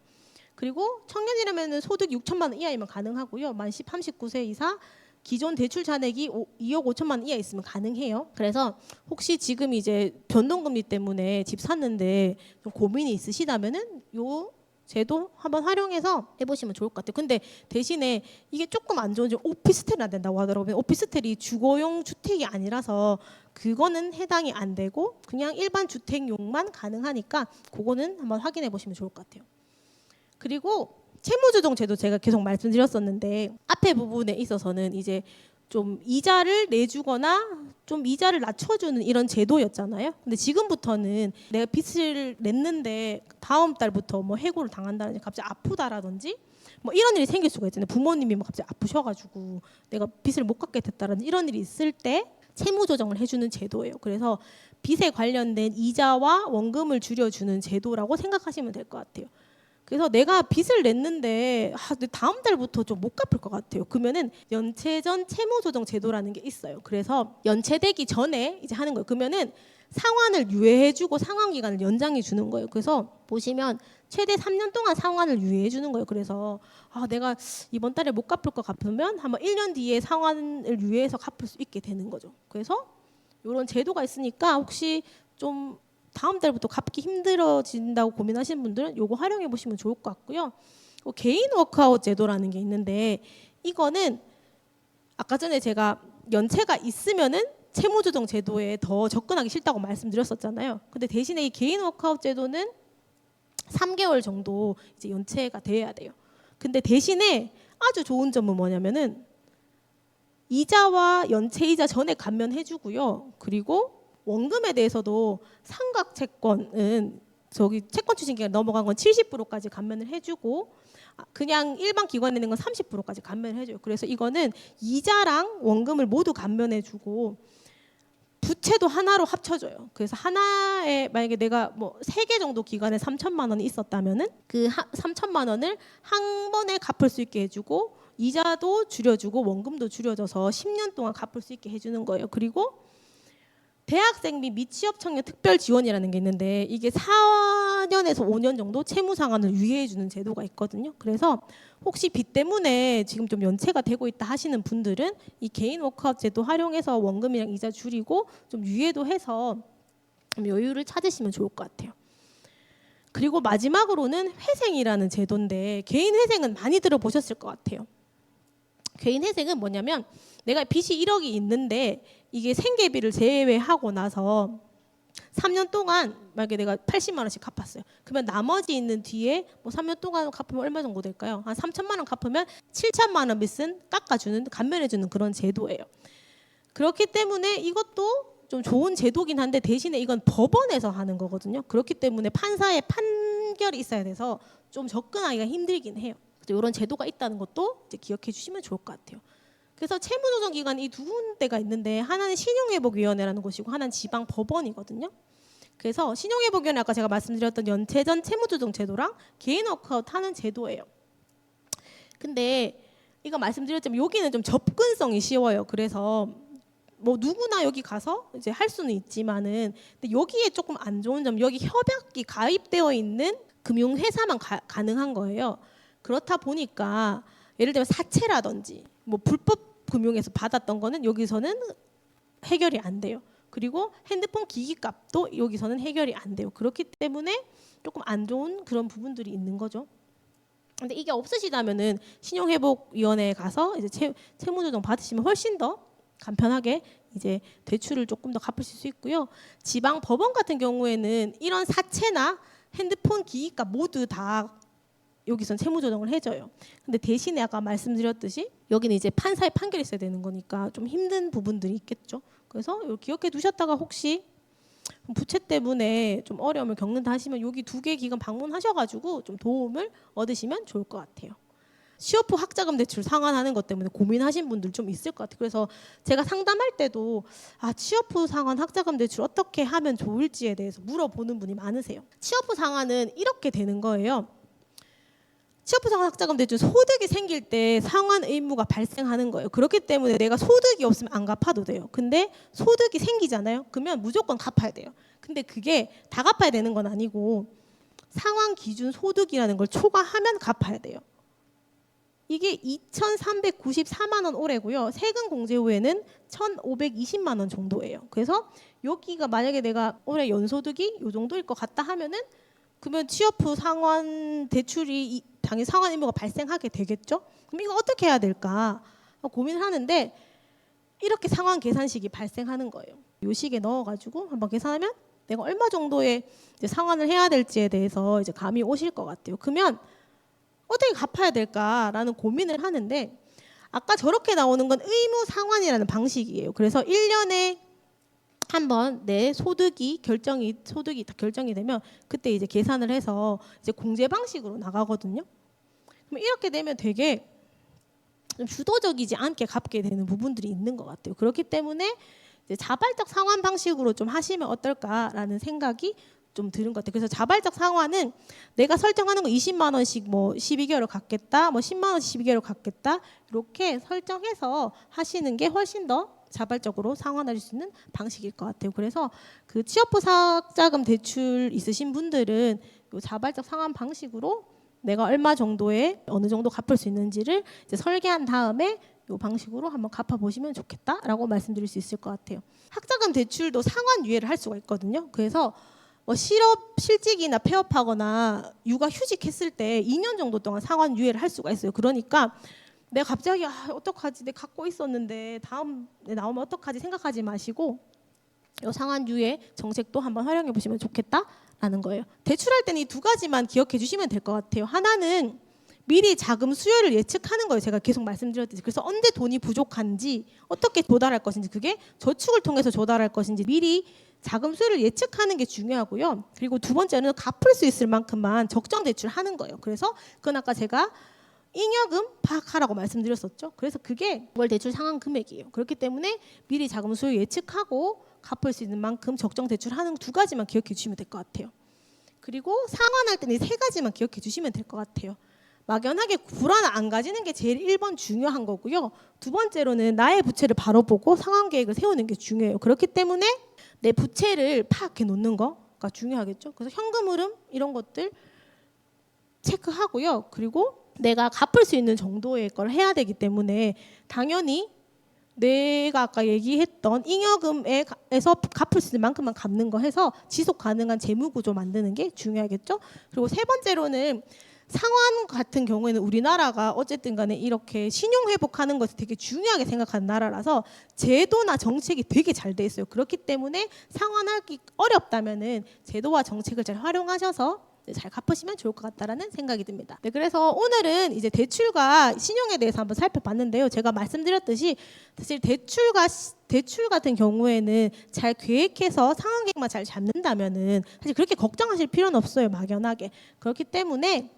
그리고 청년이라면 소득 6천만 원 이하이면 가능하고요. 만 39세 이상 기존 대출 잔액이 2억 5천만 원 이하 있으면 가능해요. 그래서 혹시 지금 이제 변동금리 때문에 집 샀는데 좀 고민이 있으시다면은 요 제도 한번 활용해서 해보시면 좋을 것 같아요. 근데 대신에 이게 조금 안 좋은 점 오피스텔은 안 된다고 하더라고요. 오피스텔이 주거용 주택이 아니라서 그거는 해당이 안 되고 그냥 일반 주택용만 가능하니까 그거는 한번 확인해 보시면 좋을 것 같아요. 그리고 채무조정 제도 제가 계속 말씀드렸었는데 앞에 부분에 있어서는 이제 좀 이자를 내주거나 좀 이자를 낮춰주는 이런 제도였잖아요. 근데 지금부터는 내가 빚을 냈는데 다음 달부터 뭐 해고를 당한다든지 갑자기 아프다라든지 뭐 이런 일이 생길 수가 있잖아요. 부모님이 뭐 갑자기 아프셔가지고 내가 빚을 못 갚게 됐다라든지 이런 일이 있을 때 채무 조정을 해주는 제도예요. 그래서 빚에 관련된 이자와 원금을 줄여주는 제도라고 생각하시면 될 것 같아요. 그래서 내가 빚을 냈는데 다음 달부터 좀 못 갚을 것 같아요. 그러면은 연체전 채무조정 제도라는 게 있어요. 그래서 연체되기 전에 이제 하는 거예요. 그러면은 상환을 유예해주고 상환 기간을 연장해 주는 거예요. 그래서 보시면 최대 3년 동안 상환을 유예해 주는 거예요. 그래서 내가 이번 달에 못 갚을 것 같으면 한번 1년 뒤에 상환을 유예해서 갚을 수 있게 되는 거죠. 그래서 이런 제도가 있으니까 혹시 좀 다음 달부터 갚기 힘들어진다고 고민하시는 분들은 요거 활용해 보시면 좋을 것 같고요. 개인 워크아웃 제도라는 게 있는데 이거는 아까 전에 제가 연체가 있으면은 채무조정 제도에 더 접근하기 싫다고 말씀드렸었잖아요. 근데 대신에 이 개인 워크아웃 제도는 3개월 정도 이제 연체가 돼야 돼요. 근데 대신에 아주 좋은 점은 뭐냐면은 이자와 연체이자 전액 감면해주고요. 그리고 원금에 대해서도 상각 채권은 저기 채권 추진 기간 넘어간 건 70%까지 감면을 해주고 그냥 일반 기관에 있는 건 30%까지 감면을 해줘요. 그래서 이거는 이자랑 원금을 모두 감면해주고 부채도 하나로 합쳐줘요. 그래서 하나에 만약에 내가 뭐 3개 정도 기간에 3천만 원이 있었다면은 그 3천만 원을 한 번에 갚을 수 있게 해주고 이자도 줄여주고 원금도 줄여줘서 10년 동안 갚을 수 있게 해주는 거예요. 그리고 대학생 및 미취업 청년 특별 지원이라는 게 있는데 이게 4년에서 5년 정도 채무 상환을 유예해 주는 제도가 있거든요. 그래서 혹시 빚 때문에 지금 좀 연체가 되고 있다 하시는 분들은 이 개인 워크아웃 제도 활용해서 원금이랑 이자 줄이고 좀 유예도 해서 좀 여유를 찾으시면 좋을 것 같아요. 그리고 마지막으로는 회생이라는 제도인데 개인 회생은 많이 들어보셨을 것 같아요. 개인 회생은 뭐냐면 내가 빚이 1억이 있는데 이게 생계비를 제외하고 나서 3년 동안 만약에 내가 80만 원씩 갚았어요. 그러면 나머지 있는 뒤에 뭐 3년 동안 갚으면 얼마 정도 될까요? 한 3천만 원 갚으면 7천만 원 빚은 깎아주는 감면해주는 그런 제도예요. 그렇기 때문에 이것도 좀 좋은 제도긴 한데 대신에 이건 법원에서 하는 거거든요. 그렇기 때문에 판사의 판결이 있어야 돼서 좀 접근하기가 힘들긴 해요. 이런 제도가 있다는 것도 이제 기억해 주시면 좋을 것 같아요. 그래서 채무조정 기관이 두 군데가 있는데 하나는 신용회복위원회라는 곳이고 하나는 지방법원이거든요. 그래서 신용회복위원회 아까 제가 말씀드렸던 연체전 채무조정 제도랑 개인 워크아웃 하는 제도예요. 근데 이거 말씀드렸지만 여기는 좀 접근성이 쉬워요. 그래서 뭐 누구나 여기 가서 이제 할 수는 있지만은 근데 여기에 조금 안 좋은 점 여기 협약이 가입되어 있는 금융회사만 가능한 거예요. 그렇다 보니까 예를 들면 사채라든지 뭐 불법 금융에서 받았던 거는 여기서는 해결이 안 돼요. 그리고 핸드폰 기기값도 여기서는 해결이 안 돼요. 그렇기 때문에 조금 안 좋은 그런 부분들이 있는 거죠. 근데 이게 없으시다면은 신용회복위원회에 가서 이제 채무조정 받으시면 훨씬 더 간편하게 이제 대출을 조금 더 갚으실 수 있고요. 지방 법원 같은 경우에는 이런 사채나 핸드폰 기기값 모두 다 여기선 채무조정을 해줘요. 근데 대신에 아까 말씀드렸듯이 여기는 이제 판사의 판결이 있어야 되는 거니까 좀 힘든 부분들이 있겠죠. 그래서 기억해 두셨다가 혹시 부채 때문에 좀 어려움을 겪는다 하시면 여기 2개 기관 방문하셔가지고 좀 도움을 얻으시면 좋을 것 같아요. 취업 후 학자금 대출 상환하는 것 때문에 고민하신 분들 좀 있을 것 같아요. 그래서 제가 상담할 때도 취업 후 상환 학자금 대출 어떻게 하면 좋을지에 대해서 물어보는 분이 많으세요. 취업 후 상환은 이렇게 되는 거예요. 취업 후 상환 학자금 대출 소득이 생길 때 상환 의무가 발생하는 거예요. 그렇기 때문에 내가 소득이 없으면 안 갚아도 돼요. 근데 소득이 생기잖아요. 그러면 무조건 갚아야 돼요. 근데 그게 다 갚아야 되는 건 아니고 상환 기준 소득이라는 걸 초과하면 갚아야 돼요. 이게 2,394만 원 올해고요. 세금 공제 후에는 1,520만 원 정도예요. 그래서 여기가 만약에 내가 올해 연소득이 이 정도일 것 같다 하면은 그러면 취업 후 상환 대출이 당연히 상환 의무가 발생하게 되겠죠. 그럼 이거 어떻게 해야 될까 고민을 하는데 이렇게 상환 계산식이 발생하는 거예요. 이 식에 넣어가지고 한번 계산하면 내가 얼마 정도의 이제 상환을 해야 될지에 대해서 이제 감이 오실 것 같아요. 그러면 어떻게 갚아야 될까라는 고민을 하는데 아까 저렇게 나오는 건 의무 상환이라는 방식이에요. 그래서 1년에 한번 내 소득이 다 결정이 되면 그때 이제 계산을 해서 이제 공제 방식으로 나가거든요. 그럼 이렇게 되면 되게 좀 주도적이지 않게 갚게 되는 부분들이 있는 것 같아요. 그렇기 때문에 이제 자발적 상환 방식으로 좀 하시면 어떨까라는 생각이 좀 드는 것 같아요. 그래서 자발적 상환은 내가 설정하는 거 20만 원씩 뭐 12개월을 갚겠다, 뭐 10만 원씩 12개월을 갚겠다 이렇게 설정해서 하시는 게 훨씬 더 자발적으로 상환할 수 있는 방식일 것 같아요. 그래서 그 취업 후 학자금 대출 있으신 분들은 요 자발적 상환 방식으로 내가 얼마 정도에 어느 정도 갚을 수 있는지를 이제 설계한 다음에 이 방식으로 한번 갚아보시면 좋겠다라고 말씀드릴 수 있을 것 같아요. 학자금 대출도 상환 유예를 할 수가 있거든요. 그래서 뭐 실직이나 폐업하거나 육아 휴직했을 때 2년 정도 동안 상환 유예를 할 수가 있어요. 그러니까 내가 갑자기 어떡하지? 내가 갖고 있었는데 다음에 나오면 어떡하지? 생각하지 마시고 이 상환 유예 정책도 한번 활용해 보시면 좋겠다라는 거예요. 대출할 때는 이 2가지만 기억해 주시면 될 것 같아요. 하나는 미리 자금 수요를 예측하는 거예요. 제가 계속 말씀드렸듯이. 그래서 언제 돈이 부족한지 어떻게 조달할 것인지 그게 저축을 통해서 조달할 것인지 미리 자금 수요를 예측하는 게 중요하고요. 그리고 2번째는 갚을 수 있을 만큼만 적정 대출하는 거예요. 그래서 그건 아까 제가 잉여금 파악하라고 말씀드렸었죠. 그래서 그게 월 대출 상환 금액이에요. 그렇기 때문에 미리 자금 수요 예측하고 갚을 수 있는 만큼 적정 대출하는 2가지만 기억해 주시면 될 것 같아요. 그리고 상환할 때는 이 3가지만 기억해 주시면 될 것 같아요. 막연하게 불안 안 가지는 게 제일 1번 중요한 거고요. 2번째로는 나의 부채를 바로 보고 상환 계획을 세우는 게 중요해요. 그렇기 때문에 내 부채를 파악해 놓는 거가 중요하겠죠. 그래서 현금 흐름 이런 것들 체크하고요. 그리고 내가 갚을 수 있는 정도의 걸 해야 되기 때문에 당연히 내가 아까 얘기했던 잉여금에서 갚을 수 있는 만큼만 갚는 거 해서 지속 가능한 재무 구조 만드는 게 중요하겠죠. 그리고 3번째로는 상환 같은 경우에는 우리나라가 어쨌든 간에 이렇게 신용 회복하는 것을 되게 중요하게 생각하는 나라라서 제도나 정책이 되게 잘 돼 있어요. 그렇기 때문에 상환하기 어렵다면은 제도와 정책을 잘 활용하셔서 잘 갚으시면 좋을 것 같다라는 생각이 듭니다. 네, 그래서 오늘은 이제 대출과 신용에 대해서 한번 살펴봤는데요. 제가 말씀드렸듯이 사실 대출 같은 경우에는 잘 계획해서 상환 계획만 잘 잡는다면은 사실 그렇게 걱정하실 필요는 없어요. 막연하게. 그렇기 때문에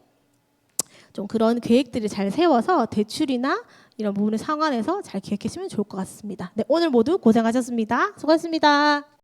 좀 그런 계획들을 잘 세워서 대출이나 이런 부분을 상환해서 잘 기획하시면 좋을 것 같습니다. 네, 오늘 모두 고생하셨습니다. 수고하셨습니다.